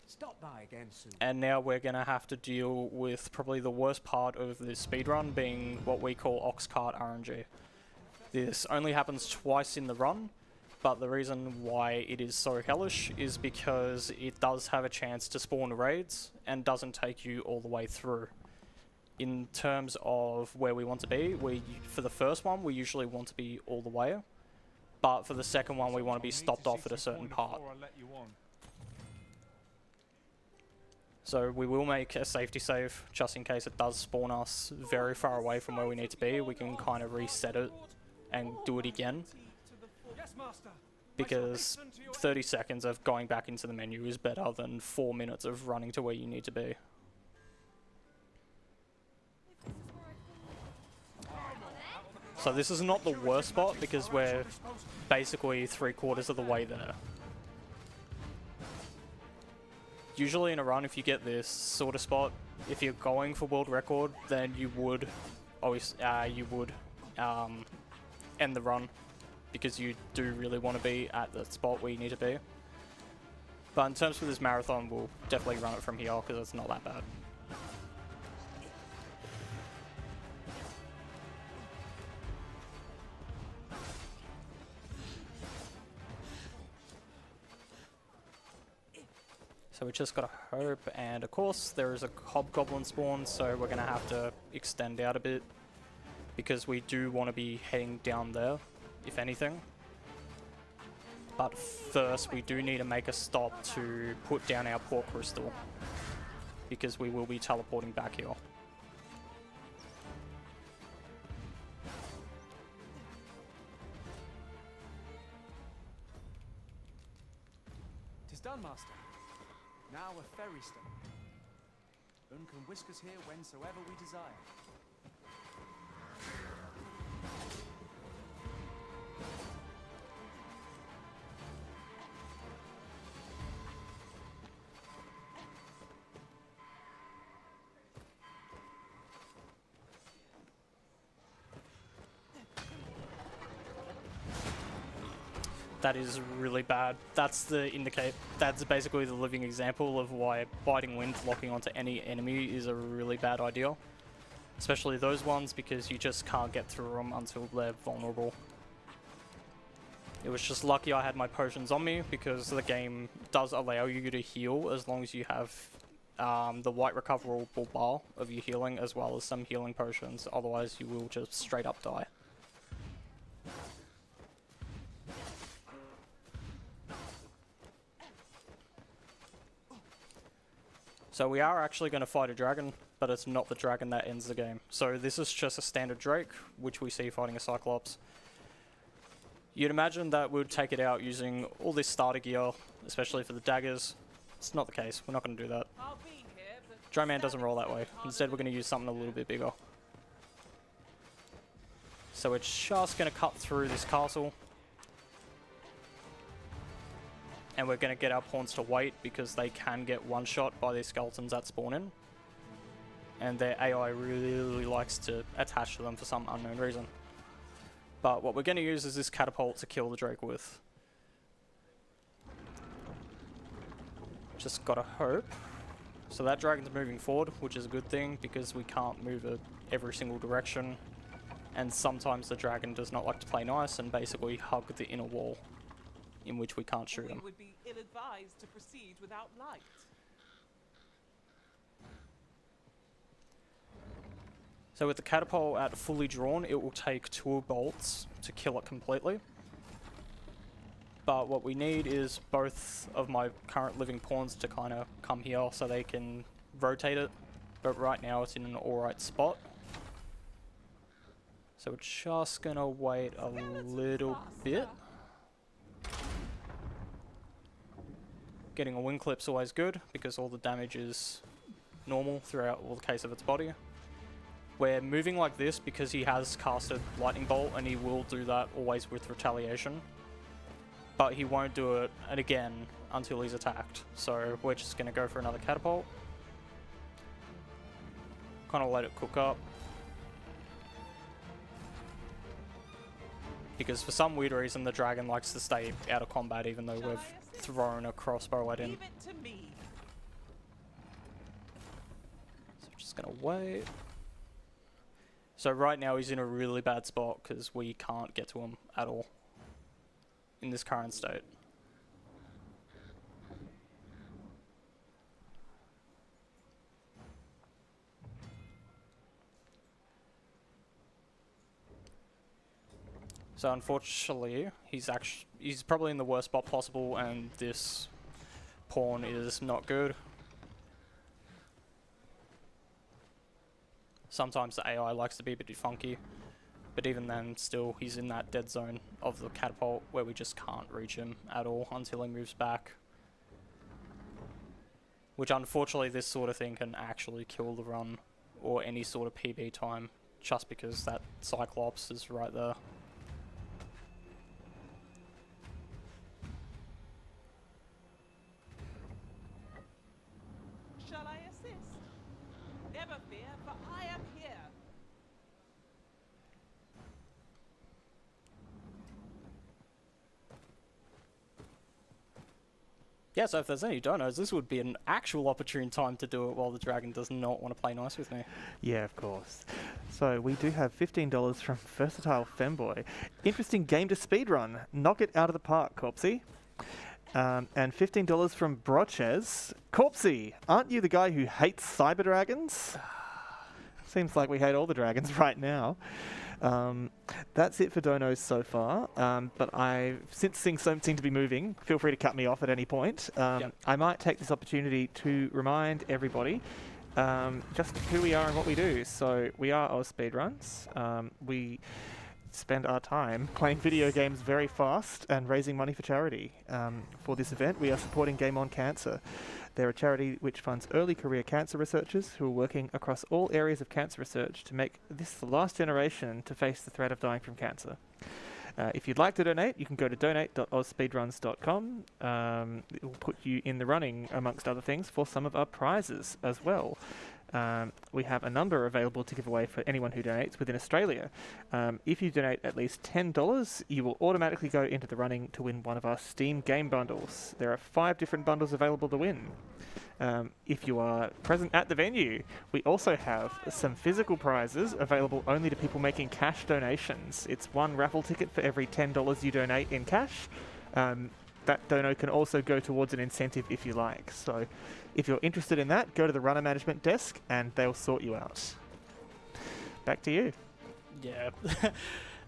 Stop by again soon. And now we're going to have to deal with probably the worst part of this speedrun, being what we call ox cart RNG. This only happens twice in the run, but the reason why it is so hellish is because it does have a chance to spawn raids and doesn't take you all the way through. In terms of where we want to be, for the first one we usually want to be all the way, but for the second one we want to be stopped off at a certain part. So we will make a safety save just in case it does spawn us very far away from where we need to be. We can kind of reset it and do it again, because 30 seconds of going back into the menu is better than 4 minutes of running to where you need to be. So this is not the worst spot because we're basically 3/4 of the way there. Usually in a run, if you get this sort of spot, if you're going for world record, then you would always end the run, because you do really want to be at the spot where you need to be. But in terms of this marathon, we'll definitely run it from here because it's not that bad. So we just gotta hope, and of course there is a hobgoblin spawn, so we're gonna have to extend out a bit, because we do want to be heading down there, if anything. But first we do need to make a stop to put down our port crystal, because we will be teleporting back here. Tis done, master. Now a ferry stone. Un can whisk us here whensoever we desire. That is really bad. That's basically the living example of why biting wind locking onto any enemy is a really bad idea. Especially those ones, because you just can't get through them until they're vulnerable. It was just lucky I had my potions on me, because the game does allow you to heal as long as you have the white recoverable bar of your healing, as well as some healing potions. Otherwise you will just straight up die. So we are actually going to fight a dragon, but it's not the dragon that ends the game. So this is just a standard Drake, which we see fighting a Cyclops. You'd imagine that we'd take it out using all this starter gear, especially for the daggers. It's not the case. We're not going to do that. Drayman doesn't roll that way. Instead we're going to use something a little bit bigger. So we're just going to cut through this castle. And we're going to get our pawns to wait, because they can get one-shot by these skeletons that spawn in. And their AI really likes to attach to them for some unknown reason. But what we're going to use is this catapult to kill the Drake with. Just gotta hope. So that dragon's moving forward, which is a good thing, because we can't move it every single direction. And sometimes the dragon does not like to play nice and basically hug the inner wall, in which we can't shoot him. We would be ill-advised to proceed without light. So with the catapult at fully drawn, it will take 2 bolts to kill it completely. But what we need is both of my current living pawns to kind of come here so they can rotate it but right now it's in an alright spot. So we're just gonna wait a little bit. Getting a wing clip's always good because all the damage is normal throughout all the case of its body. We're moving like this because he has casted Lightning Bolt and he will do that always with retaliation. But he won't do it again until he's attacked. So we're just going to go for another catapult. Kind of let it cook up. Because for some weird reason the dragon likes to stay out of combat even though we've thrown a crossbow at him. Leave it to me. So we're just going to wait. So right now he's in a really bad spot because we can't get to him at all in this current state. So unfortunately, he's probably in the worst spot possible, and this pawn is not good. Sometimes the AI likes to be a bit funky, but even then, still, he's in that dead zone of the catapult where we just can't reach him at all until he moves back. Which unfortunately, this sort of thing can actually kill the run or any sort of PB time, just because that Cyclops is right there. Shall I assist? Never fear, for I am here. Yeah, so if there's any donos, this would be an actual opportune time to do it while the dragon does not want to play nice with me. Yeah, of course. So we do have $15 from Versatile Femboy. Interesting game to speedrun. Knock it out of the park, Corpsey. And $15 from Brochez. Corpsey, aren't you the guy who hates cyber dragons? Seems like we hate all the dragons right now. That's it for donos so far, but since things don't seem to be moving, feel free to cut me off at any point. Yep. I might take this opportunity to remind everybody just who we are and what we do. So we are AusSpeedruns. We spend our time playing video games very fast and raising money for charity. For this event, we are supporting Game On Cancer. They're a charity which funds early career cancer researchers who are working across all areas of cancer research to make this the last generation to face the threat of dying from cancer. If you'd like to donate, you can go to donate.ausspeedruns.com. It will put you in the running, amongst other things, for some of our prizes as well. We have a number available to give away for anyone who donates within Australia. If you donate at least $10, you will automatically go into the running to win one of our Steam game bundles. There are 5 different bundles available to win. If you are present at the venue, we also have some physical prizes available only to people making cash donations. It's 1 raffle ticket for every $10 you donate in cash. That dono can also go towards an incentive if you like. So if you're interested in that, go to the runner management desk and they'll sort you out. Back to you. Yeah.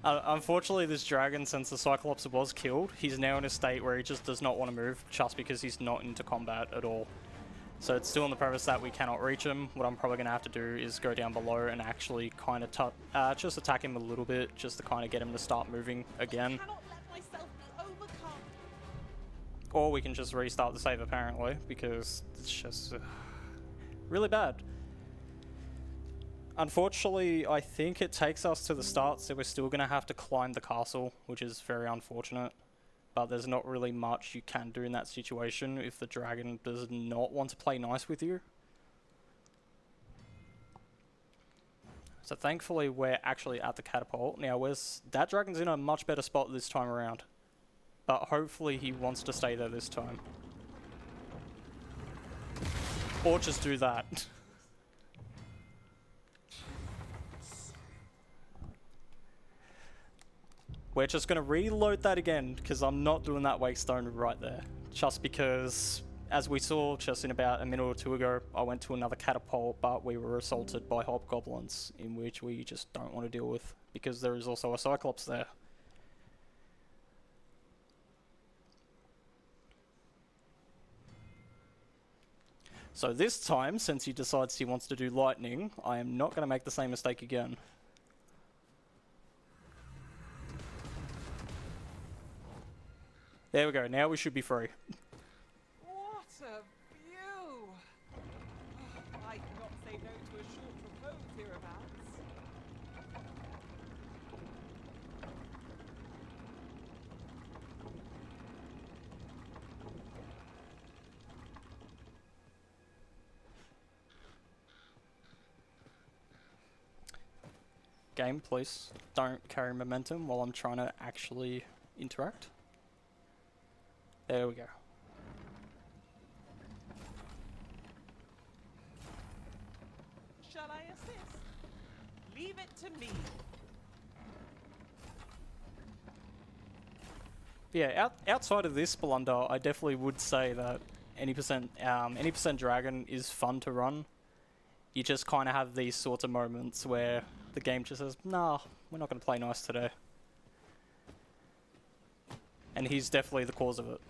Unfortunately, this dragon, since the Cyclops was killed, he's now in a state where he just does not want to move just because he's not into combat at all. So it's still on the premise that we cannot reach him. What I'm probably going to have to do is go down below and actually kind of just attack him a little bit, just to kind of get him to start moving again. I cannot let myself be overcome. Or we can just restart the save apparently, because it's just really bad. Unfortunately, I think it takes us to the start, so we're still going to have to climb the castle, which is very unfortunate. But there's not really much you can do in that situation if the dragon does not want to play nice with you. So thankfully we're actually at the catapult. Now that dragon's in a much better spot this time around. But hopefully he wants to stay there this time. Or just do that. We're just going to reload that again, because I'm not doing that wake stone right there. Just because, as we saw just in about a minute or 2 ago, I went to another catapult, but we were assaulted by hobgoblins, in which we just don't want to deal with, because there is also a Cyclops there. So this time, since he decides he wants to do lightning, I am not going to make the same mistake again. There we go, now we should be free. What a view! I cannot say no to a short repose hereabouts. Game, please don't carry momentum while I'm trying to actually interact. There we go. Shall I assist? Leave it to me. Yeah, outside of this blunder, I definitely would say that any percent dragon is fun to run. You just kind of have these sorts of moments where the game just says, nah, we're not going to play nice today. And he's definitely the cause of it.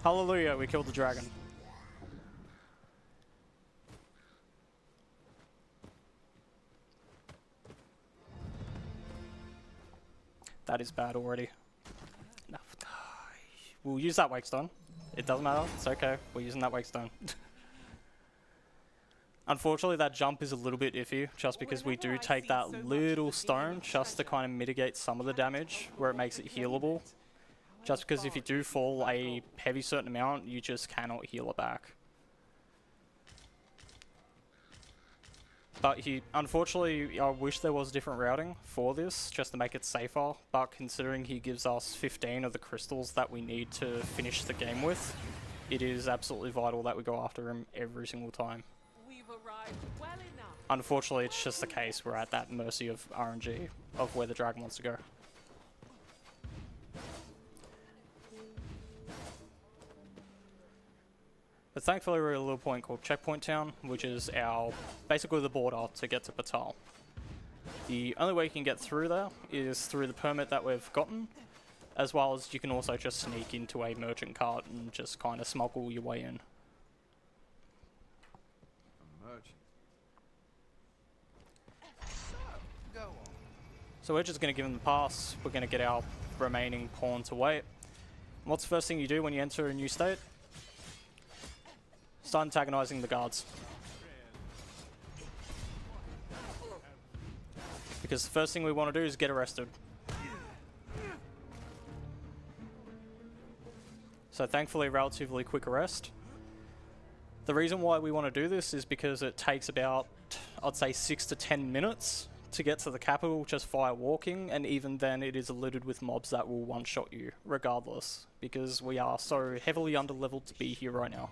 Hallelujah, we killed the dragon. That is bad already. No. We'll use that wake stone. It doesn't matter, it's okay. We're using that wake stone. Unfortunately, that jump is a little bit iffy, just because we do take that little stone just to kind of mitigate some of the damage, where it makes it healable. Just because if you do fall a heavy certain amount, you just cannot heal it back. But unfortunately, I wish there was different routing for this, just to make it safer, but considering he gives us 15 of the crystals that we need to finish the game with, it is absolutely vital that we go after him every single time. We've arrived well enough. Unfortunately, it's just the case we're at that mercy of RNG, of where the dragon wants to go. But thankfully we're at a little point called Checkpoint Town, which is basically the border to get to Patal. The only way you can get through there is through the permit that we've gotten, as well as you can also just sneak into a merchant cart and just kind of smuggle your way in. A merchant. Go on. So we're just going to give him the pass, we're going to get our remaining pawn to wait. What's the first thing you do when you enter a new state? Start antagonizing the guards. Because the first thing we want to do is get arrested. So thankfully, relatively quick arrest. The reason why we want to do this is because it takes about, I'd say, 6 to 10 minutes to get to the capital just via walking, and even then it is littered with mobs that will one-shot you regardless, because we are so heavily underleveled to be here right now.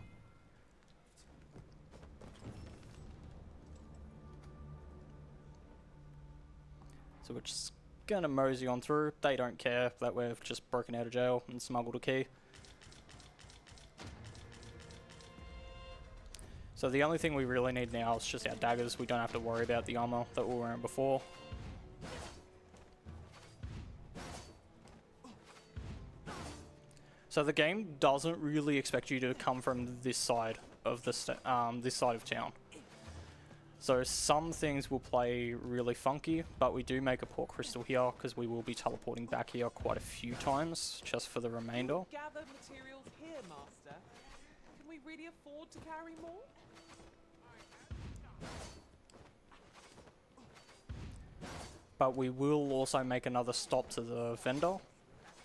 So we're just gonna mosey on through. They don't care that we've just broken out of jail and smuggled a key. So the only thing we really need now is just our daggers. We don't have to worry about the armor that we were wearing before. So the game doesn't really expect you to come from this side of this side of town. So some things will play really funky, but we do make a port crystal here because we will be teleporting back here quite a few times just for the remainder. Gather materials here, Master. Can we really afford to carry more? But we will also make another stop to the vendor.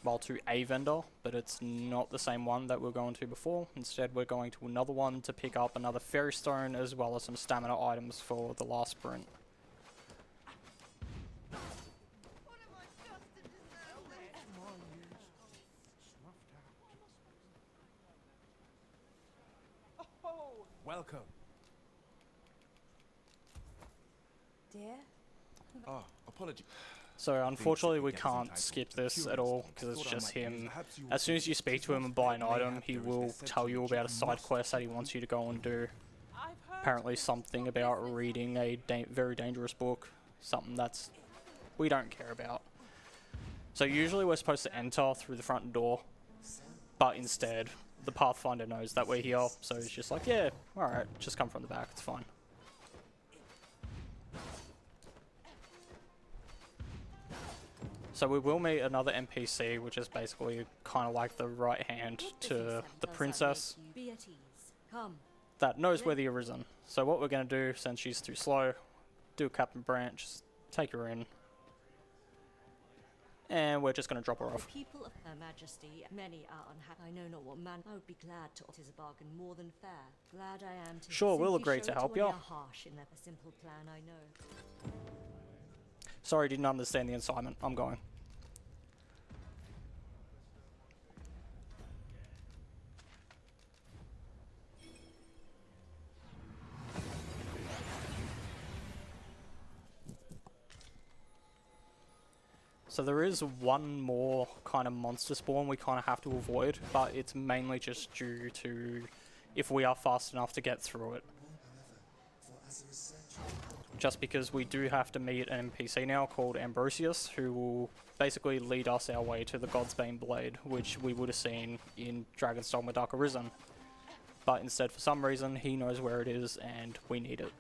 Well, to a vendor, but it's not the same one that we were going to before. Instead, we're going to another one to pick up another fairy stone as well as some stamina items for the last sprint. Oh, Welcome. Dear? Oh, apologies. So unfortunately we can't skip this at all because it's just him. As soon as you speak to him and buy an item, he will tell you about a side quest that he wants you to go and do. Apparently something about reading a very dangerous book, something that's we don't care about. So usually we're supposed to enter through the front door, but instead the Pathfinder knows that we're here, so he's just like, yeah, alright, just come from the back, it's fine. So we will meet another NPC, which is basically kind of like the right hand to the princess that knows where the Arisen. So what we're going to do, since she's too slow, do Captain Branch, just take her in, and we're just going to drop her off. The people of Her Majesty, many are unhappy. I know not what man. I would be glad to. It is a bargain more than fair. Glad I am to. Sure, we'll agree to help you. Harsh in a simple plan, I know. Sorry, didn't understand the assignment. I'm going. So there is one more kind of monster spawn we kind of have to avoid, but it's mainly just due to if we are fast enough to get through it. Just because we do have to meet an NPC now called Ambrosius, who will basically lead us our way to the Godsbane Blade, which we would have seen in Dragon's Dogma Dark Arisen. But instead, for some reason, he knows where it is and we need it.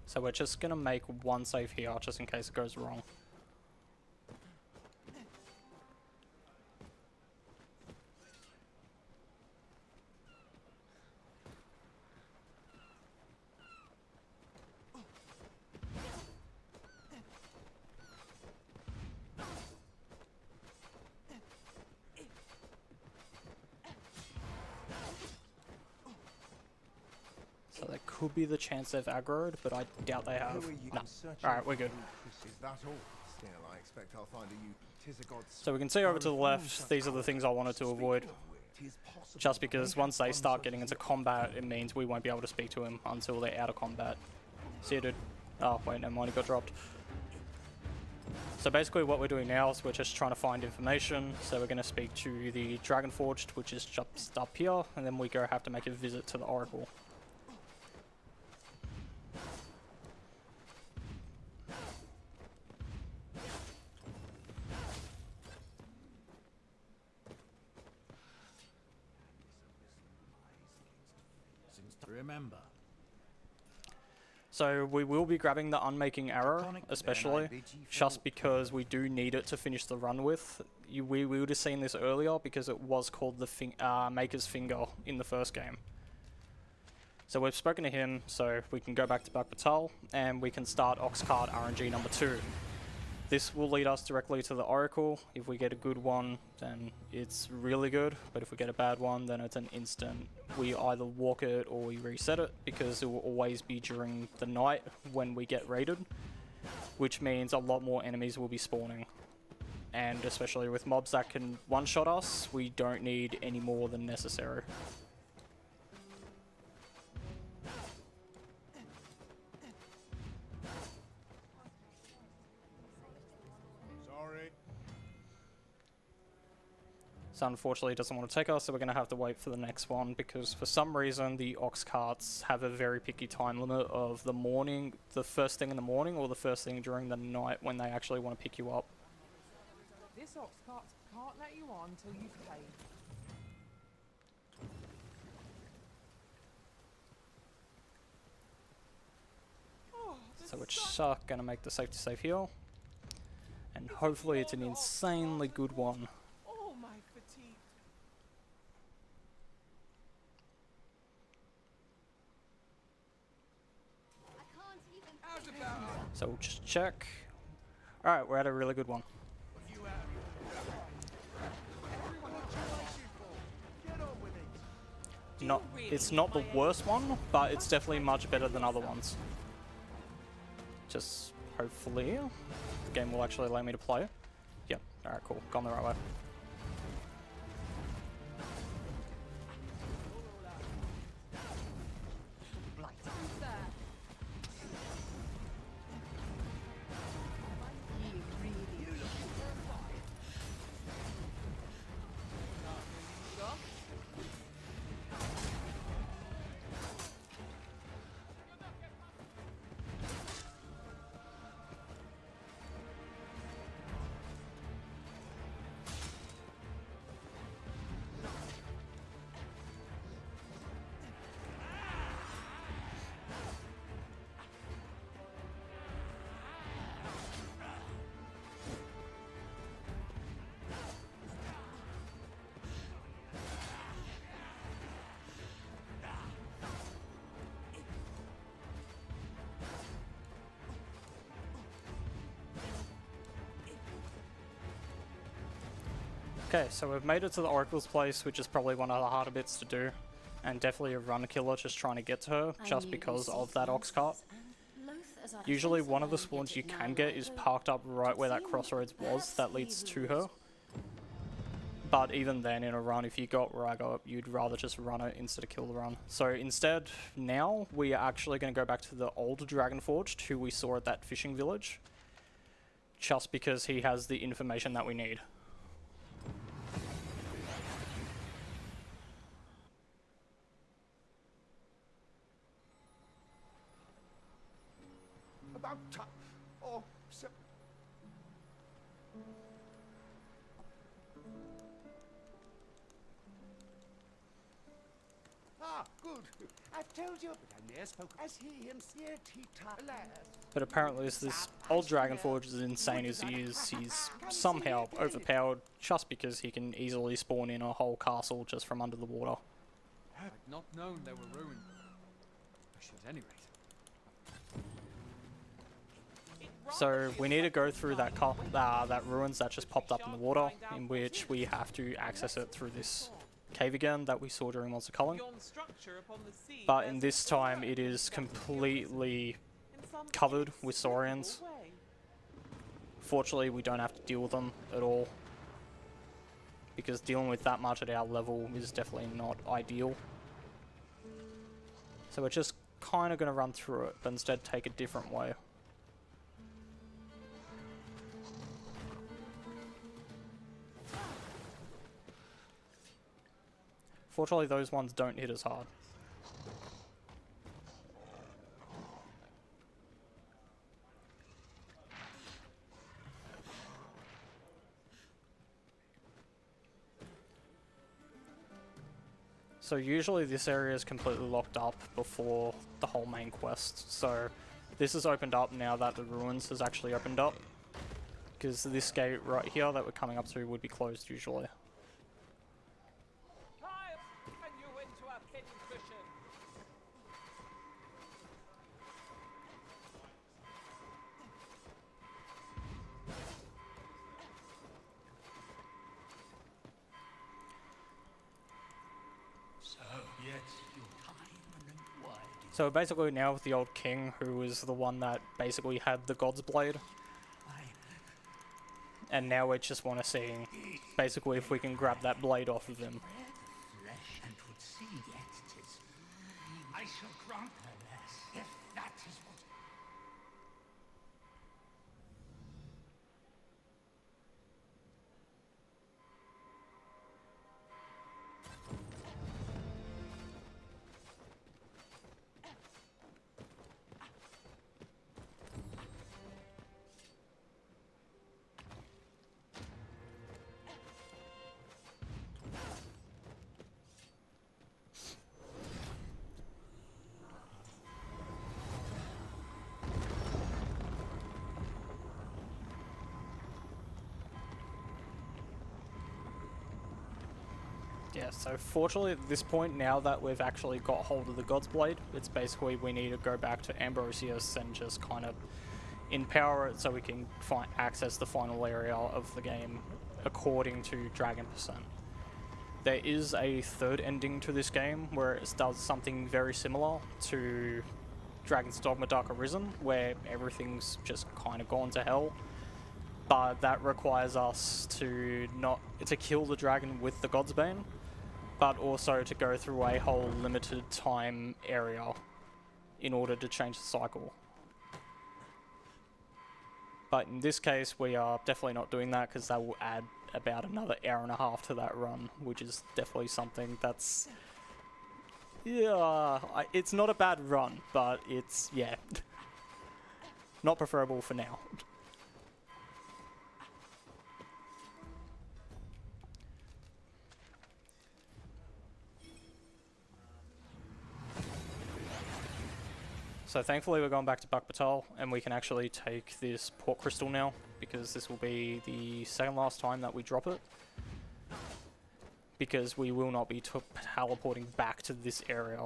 So we're just going to make one save here, just in case it goes wrong. So there could be the chance they've aggroed, but I doubt they have. No. Alright, we're good. Is that all? Still, I expect I'll find a So we can see over to the left, these are the things I wanted to avoid. Just because once they start getting into combat, it means we won't be able to speak to him until they're out of combat. See you, dude. Oh, wait, never mind, he got dropped. So basically what we're doing now is we're just trying to find information. So we're going to speak to the Dragonforged, which is just up here, and then we have to make a visit to the Oracle. Remember. So we will be grabbing the Unmaking Arrow, especially, just because we do need it to finish the run with. We would have seen this earlier because it was called the Maker's Finger in the first game. So we've spoken to him, so we can go back to Bakbatal, and we can start Oxcart RNG number 2. This will lead us directly to the Oracle. If we get a good one, then it's really good, but if we get a bad one, then it's an instant. We either walk it or we reset it, because it will always be during the night when we get raided, which means a lot more enemies will be spawning. And especially with mobs that can one-shot us, we don't need any more than necessary. So unfortunately it doesn't want to take us, so we're going to have to wait for the next one, because for some reason the ox carts have a very picky time limit of the morning, the first thing in the morning or the first thing during the night when they actually want to pick you up. This ox cart can't let you on until you've paid. So we're just going to make the safety save here, and hopefully it's an insanely good one. So we'll just check. Alright, we're at a really good one. It's not the worst one, but it's definitely much better than other ones. Just hopefully the game will actually allow me to play. Yep, alright, cool. Gone the right way. Okay, so we've made it to the Oracle's place, which is probably one of the harder bits to do. And definitely a run killer just trying to get to her, just because of that ox cart. Usually one of the spawns you can get is parked up right where that crossroads was that leads to her. But even then, in a run, if you got where I got, you'd rather just run it instead of kill the run. So instead, now, we are actually going to go back to the old Dragonforged, who we saw at that fishing village. Just because he has the information that we need. About time. Oh, so... Ah, good. I've told you, but I ne'er spoke as he himself alas. But apparently this old Dragonforge, as insane as he is, he's somehow overpowered just because he can easily spawn in a whole castle just from under the water. I'd not known they were ruined. At any rate. So we need to go through that that ruins that just popped up in the water, in which we have to access it through this cave again that we saw during Monster Culling. But in this time it is completely covered with saurians. Fortunately we don't have to deal with them at all, because dealing with that much at our level is definitely not ideal. So we're just kind of going to run through it, but instead take a different way. Fortunately, those ones don't hit as hard. So usually this area is completely locked up before the whole main quest. So this is opened up now that the ruins has actually opened up, because this gate right here that we're coming up to would be closed usually. So basically now with the old king, who was the one that basically had the God's Blade. And now we just want to see basically if we can grab that blade off of him. I shall grant her less, if that is what... Yeah, so fortunately at this point, now that we've actually got hold of the God's Blade, it's basically we need to go back to Ambrosius and just kind of empower it so we can access the final area of the game according to Dragon Percent. There is a third ending to this game where it does something very similar to Dragon's Dogma Dark Arisen, where everything's just kind of gone to hell. But that requires us to kill the dragon with the God's Bane, but also to go through a whole limited time area in order to change the cycle. But in this case, we are definitely not doing that, because that will add about another hour and a half to that run, which is definitely something that's... yeah, it's not a bad run, but it's, yeah, not preferable for now. So thankfully we're going back to Bakbatal, and we can actually take this Port Crystal now, because this will be the second last time that we drop it. Because we will not be teleporting back to this area.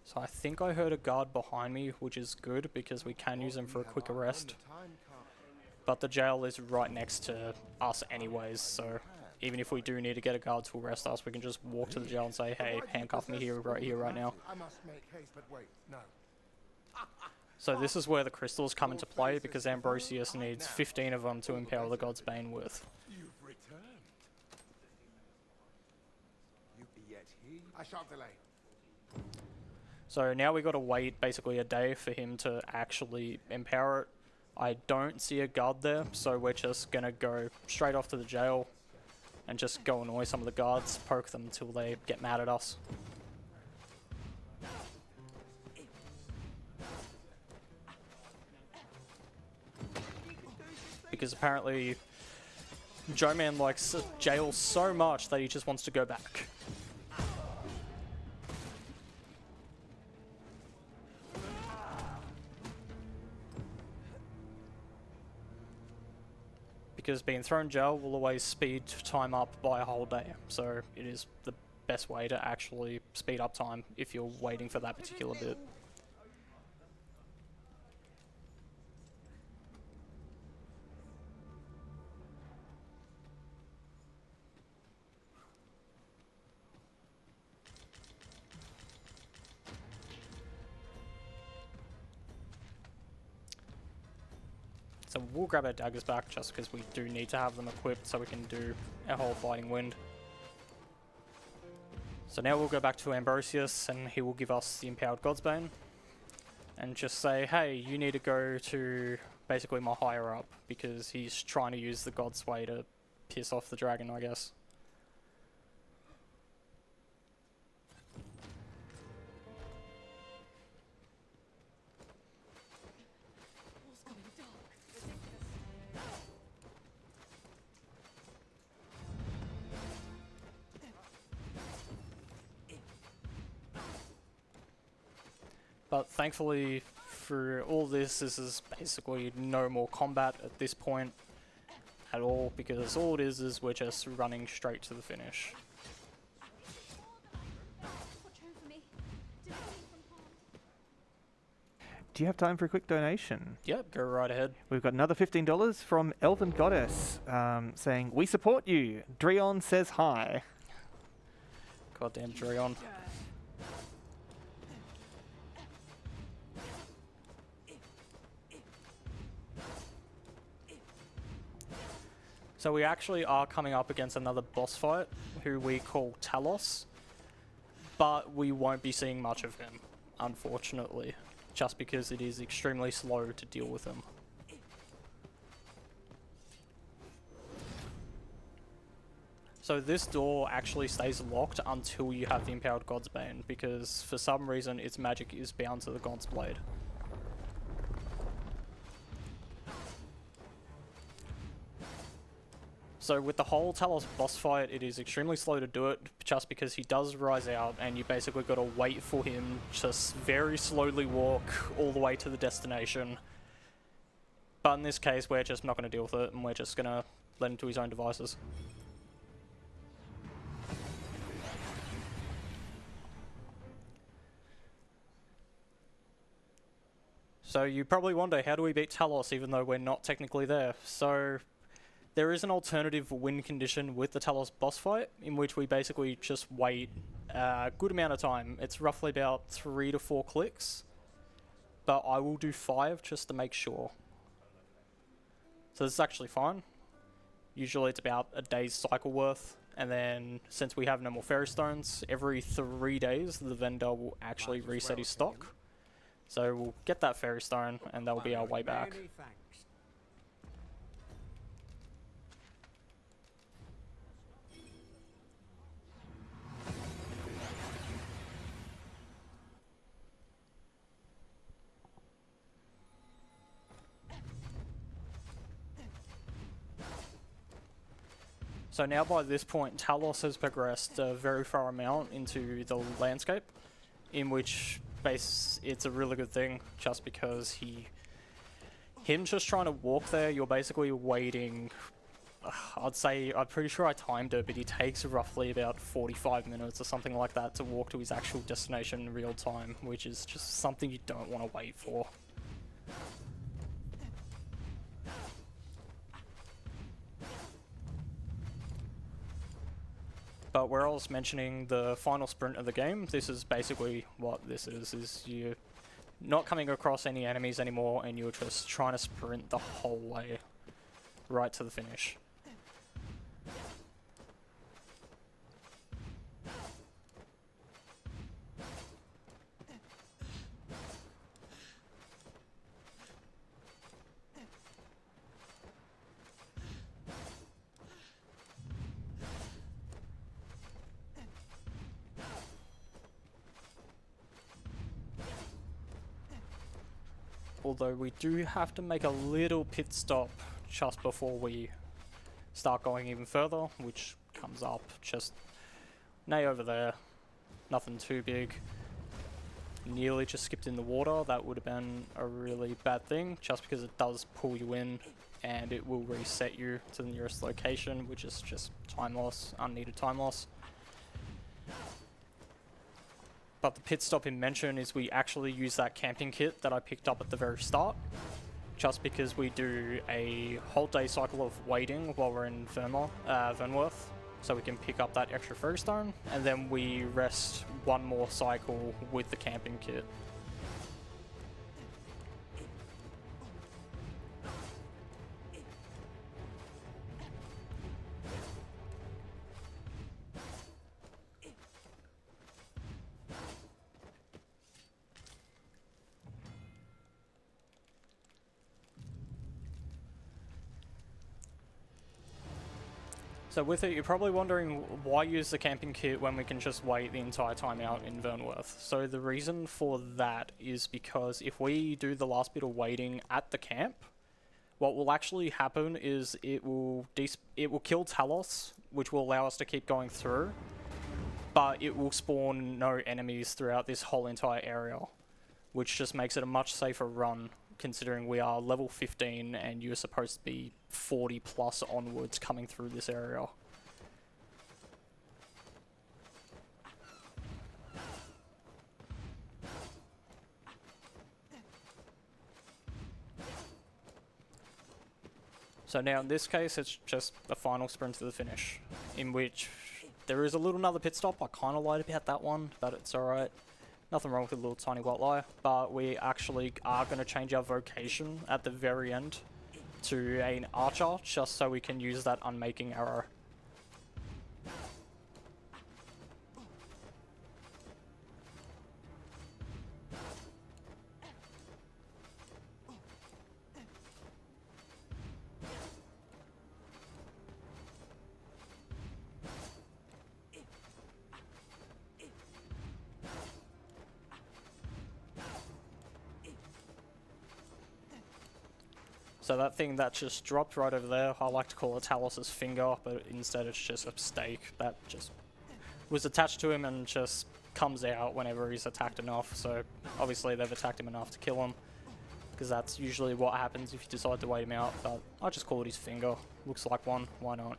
So I think I heard a guard behind me, which is good because we can use him for a quick arrest. But the jail is right next to us anyways, so even if we do need to get a guard to arrest us, we can just walk to the jail and say, hey, handcuff me here, right now. I must make haste, but wait, no. So this is where the crystals come into play, because Ambrosius needs 15 of them to empower the God's Bane with. You've returned. You yet he? I shan't delay. So now we got to wait basically a day for him to actually empower it. I don't see a guard there, so we're just going to go straight off to the jail and just go annoy some of the guards, poke them until they get mad at us. Because apparently Joe Man likes jail so much that he just wants to go back. Because being thrown in jail will always speed time up by a whole day, so it is the best way to actually speed up time if you're waiting for that particular bit. So we'll grab our daggers back just because we do need to have them equipped so we can do our whole fighting wind. So now we'll go back to Ambrosius and he will give us the empowered God's Bane and just say, hey, you need to go to basically my higher up, because he's trying to use the God's Way to piss off the dragon, I guess. But thankfully, for all this is basically no more combat at this point at all, because all it is we're just running straight to the finish. Do you have time for a quick donation? Yep, go right ahead. We've got another $15 from Elven Goddess saying, we support you. Dreon says hi. Goddamn Dreon. So we actually are coming up against another boss fight, who we call Talos, but we won't be seeing much of him, unfortunately, just because it is extremely slow to deal with him. So this door actually stays locked until you have the empowered God's Bane, because for some reason its magic is bound to the God's Blade. So with the whole Talos boss fight, it is extremely slow to do it, just because he does rise out, and you basically got to wait for him, just very slowly walk all the way to the destination. But in this case, we're just not going to deal with it, and we're just going to let him to his own devices. So you probably wonder, how do we beat Talos even though we're not technically there? So there is an alternative win condition with the Talos boss fight, in which we basically just wait a good amount of time. It's roughly about 3 to 4 clicks, but I will do 5 just to make sure. So this is actually fine. Usually it's about a day's cycle worth, and then since we have no more fairy stones, every 3 days the vendor will actually reset his stock. So we'll get that fairy stone, and that will be our way back. So now by this point, Talos has progressed a very far amount into the landscape, in which it's a really good thing, just because him just trying to walk there, you're basically waiting I'm pretty sure I timed it, but he takes roughly about 45 minutes or something like that to walk to his actual destination in real time, which is just something you don't want to wait for. But where I was mentioning the final sprint of the game, this is basically what this is you're not coming across any enemies anymore, and you're just trying to sprint the whole way right to the finish. Although we do have to make a little pit stop just before we start going even further, which comes up just nay over there, nothing too big. Nearly just skipped in the water. That would have been a really bad thing, just because it does pull you in and it will reset you to the nearest location, which is just time loss, unneeded time loss. But the pit stop in mention is we actually use that camping kit that I picked up at the very start, just because we do a whole day cycle of waiting while we're in Vernworth, so we can pick up that extra ferrystone, and then we rest one more cycle with the camping kit. So with it, you're probably wondering why use the camping kit when we can just wait the entire time out in Vernworth. So the reason for that is because if we do the last bit of waiting at the camp, what will actually happen is it will kill Talos, which will allow us to keep going through, but it will spawn no enemies throughout this whole entire area, which just makes it a much safer run, considering we are level 15 and you're supposed to be 40 plus onwards coming through this area. So now in this case, it's just a final sprint to the finish, in which there is a little another pit stop. I kind of lied about that one, but it's alright. Nothing wrong with a little tiny white lie, but we actually are going to change our vocation at the very end to an archer, just so we can use that unmaking arrow. So that thing that just dropped right over there, I like to call it Talos' finger, but instead it's just a stake that just was attached to him and just comes out whenever he's attacked enough. So obviously they've attacked him enough to kill him, because that's usually what happens if you decide to wait him out, but I just call it his finger. Looks like one, why not?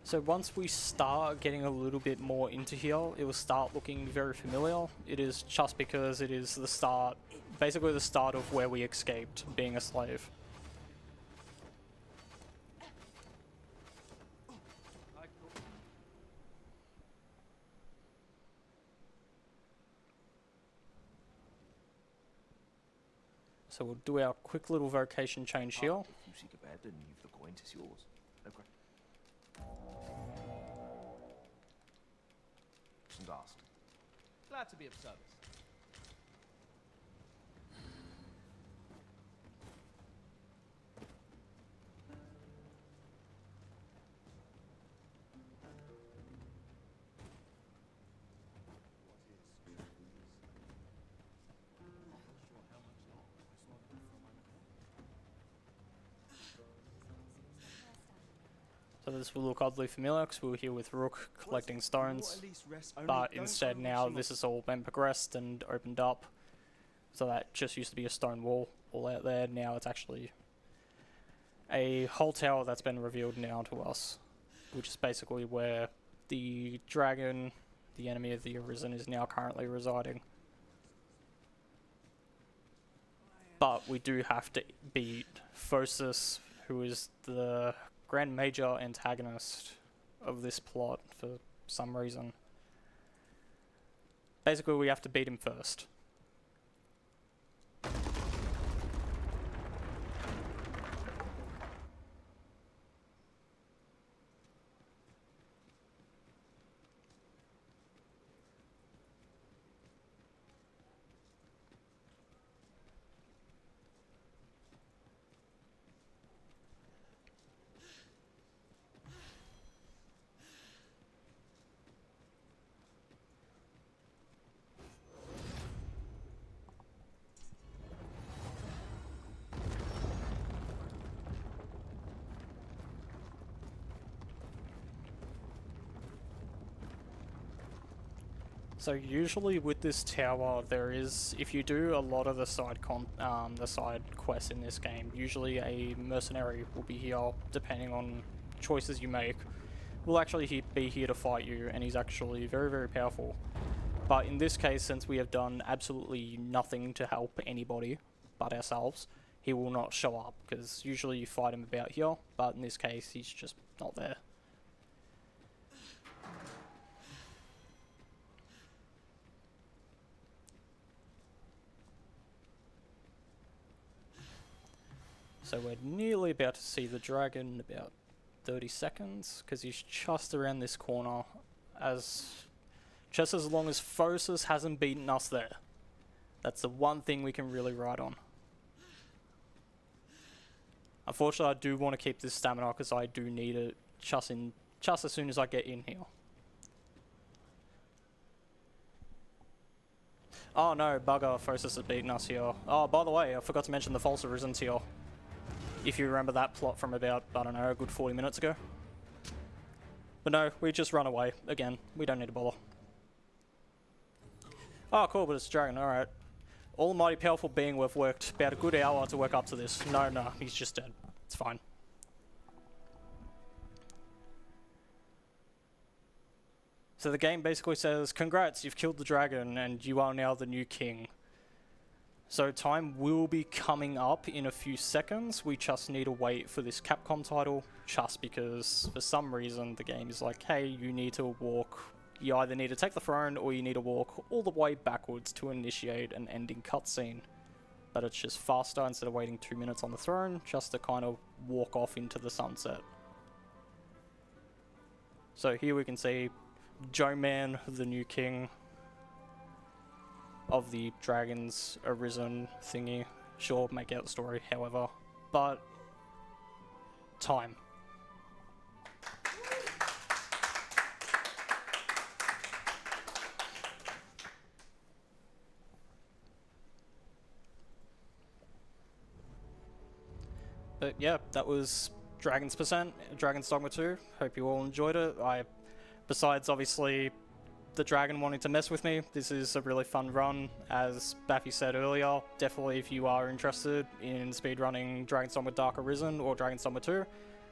So once we start getting a little bit more into here, it will start looking very familiar. It is just because it is the start, basically the start of where we escaped being a slave. So we'll do our quick little vocation change here. If you seek a bed and leave the coin, 'tis yours. Okay. And asked. Glad to be of service. So this will look oddly familiar because we were here with Rook collecting stones, but instead now this has all been progressed and opened up. So that just used to be a stone wall all out there, now it's actually a whole tower that's been revealed now to us, which is basically where the dragon, the enemy of the Arisen, is now currently residing. But we do have to beat Phosis, who is the grand major antagonist of this plot for some reason. Basically, we have to beat him first. So usually with this tower, there is, if you do a lot of the side quests in this game, usually a mercenary will be here, depending on choices you make. Will actually be here to fight you, and he's actually very, very powerful. But in this case, since we have done absolutely nothing to help anybody but ourselves, he will not show up, because usually you fight him about here, but in this case, he's just not there. So we're nearly about to see the dragon in about 30 seconds, because he's just around this corner, just as long as Phosis hasn't beaten us there. That's the one thing we can really ride on. Unfortunately, I do want to keep this stamina, because I do need it just as soon as I get in here. Oh no, bugger, Phosis has beaten us here. Oh, by the way, I forgot to mention the false Arisen's here. If you remember that plot from about, I don't know, a good 40 minutes ago. But no, we just run away. Again, we don't need to bother. Oh, cool, but it's a dragon, alright. Almighty powerful being, we've worked about a good hour to work up to this. No, he's just dead. It's fine. So the game basically says, congrats, you've killed the dragon, and you are now the new king. So time will be coming up in a few seconds. We just need to wait for this Capcom title, just because for some reason the game is like, hey, you need to walk, you either need to take the throne or you need to walk all the way backwards to initiate an ending cutscene. But it's just faster instead of waiting 2 minutes on the throne, just to kind of walk off into the sunset. So here we can see Joe Man, the new king of the Dragon's Arisen thingy. Sure, make out the story, however. But time. But yeah, that was Dragon's Dogma 2. Hope you all enjoyed it. Besides obviously the dragon wanting to mess with me, this is a really fun run. As Baffy said earlier, definitely if you are interested in speedrunning Dragon's Dogma Dark Arisen or Dragon's Dogma 2,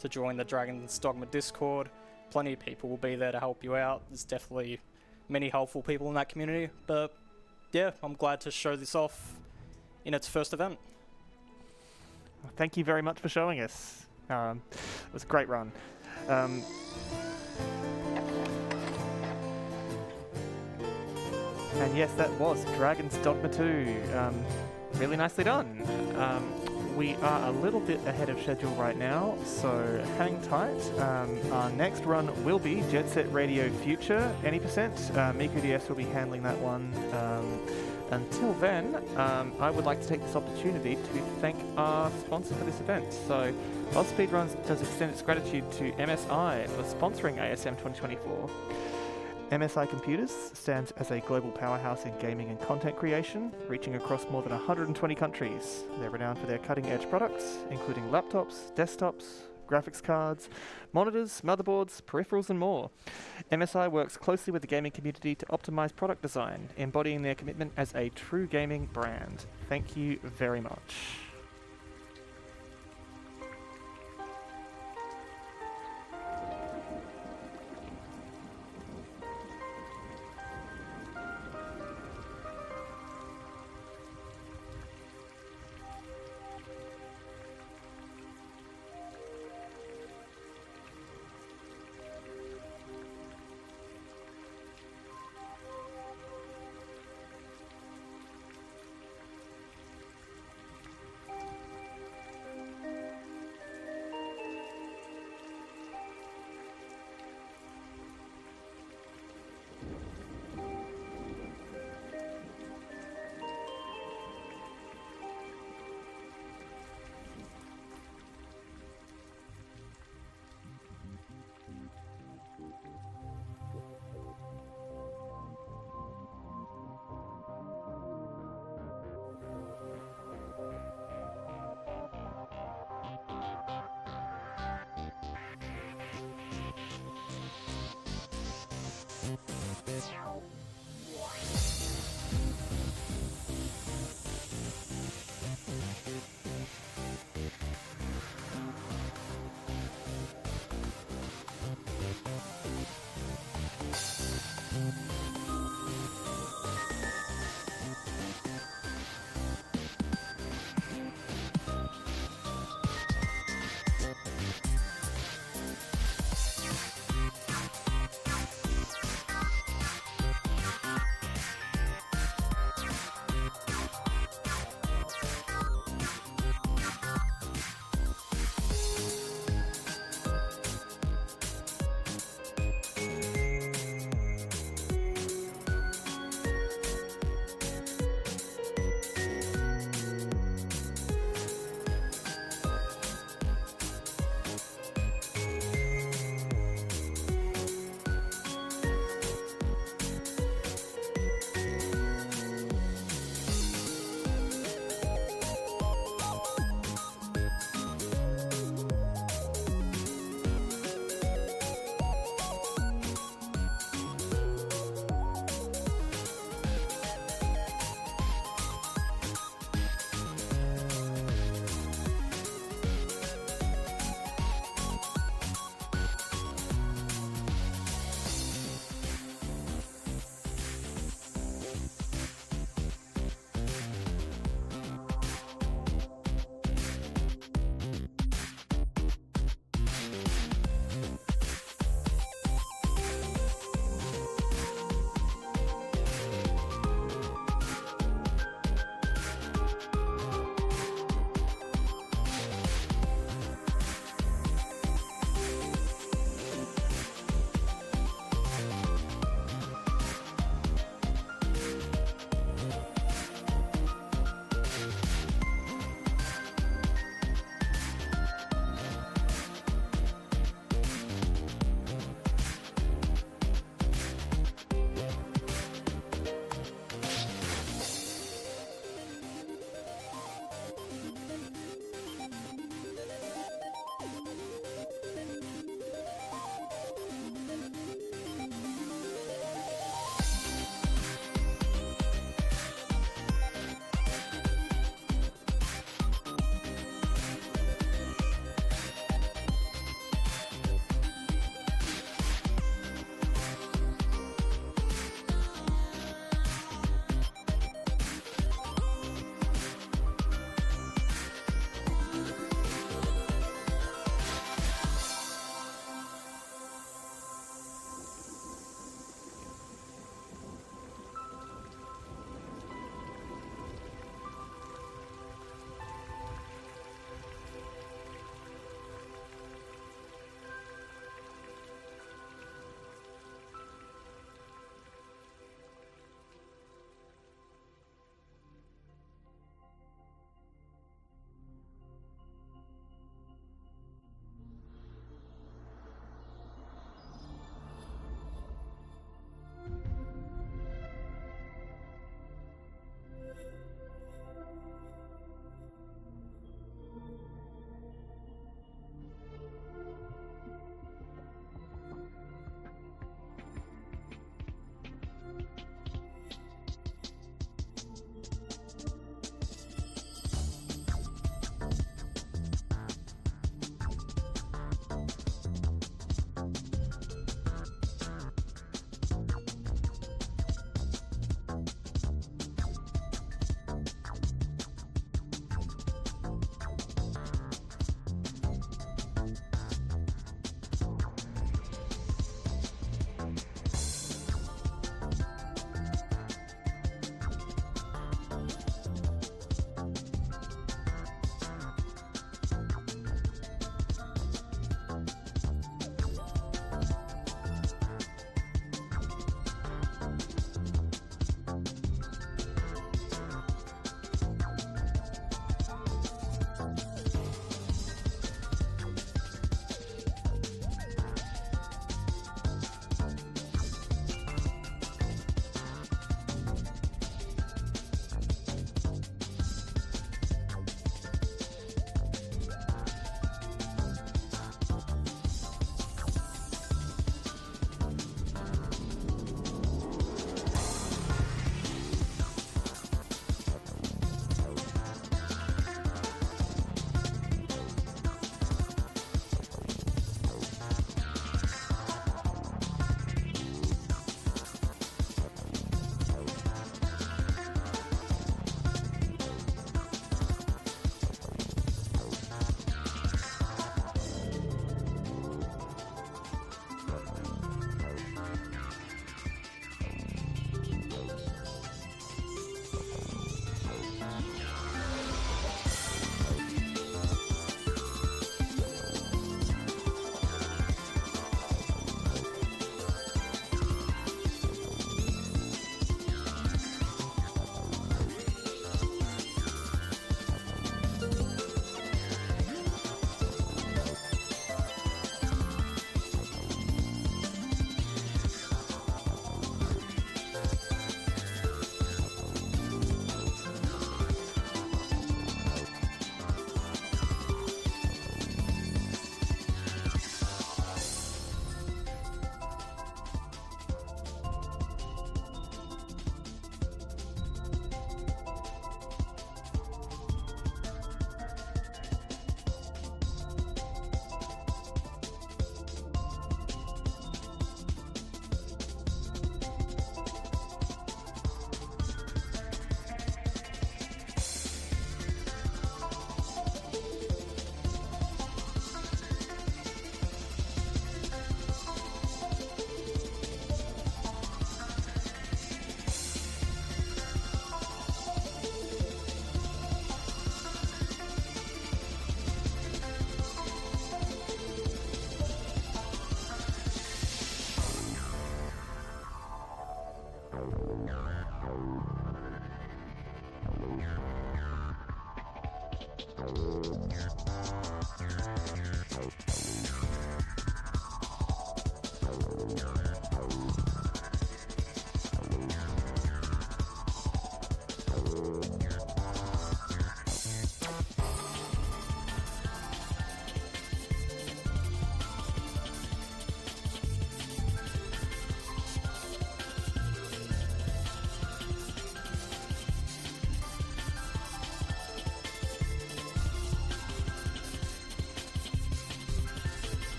to join the Dragon's Dogma Discord. Plenty of people will be there to help you out. There's definitely many helpful people in that community. But yeah, I'm glad to show this off in its first event. Well, thank you very much for showing us. It was a great run. And yes, that was Dragon's Dogma 2. Really nicely done. we are a little bit ahead of schedule right now, so hang tight. Our next run will be Jet Set Radio Future, any percent. Miku DS will be handling that one. Until then, I would like to take this opportunity to thank our sponsor for this event. So, AusSpeedruns does extend its gratitude to MSI for sponsoring ASM2024. MSI Computers stands as a global powerhouse in gaming and content creation, reaching across more than 120 countries. They're renowned for their cutting-edge products, including laptops, desktops, graphics cards, monitors, motherboards, peripherals, and more. MSI works closely with the gaming community to optimize product design, embodying their commitment as a true gaming brand. Thank you very much.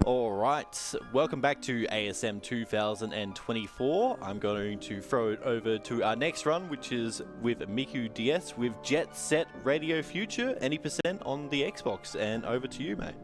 Alright, welcome back to ASM 2024. I'm going to throw it over to our next run, which is with Miku DS with Jet Set Radio Future, any % on the Xbox, and over to you, mate.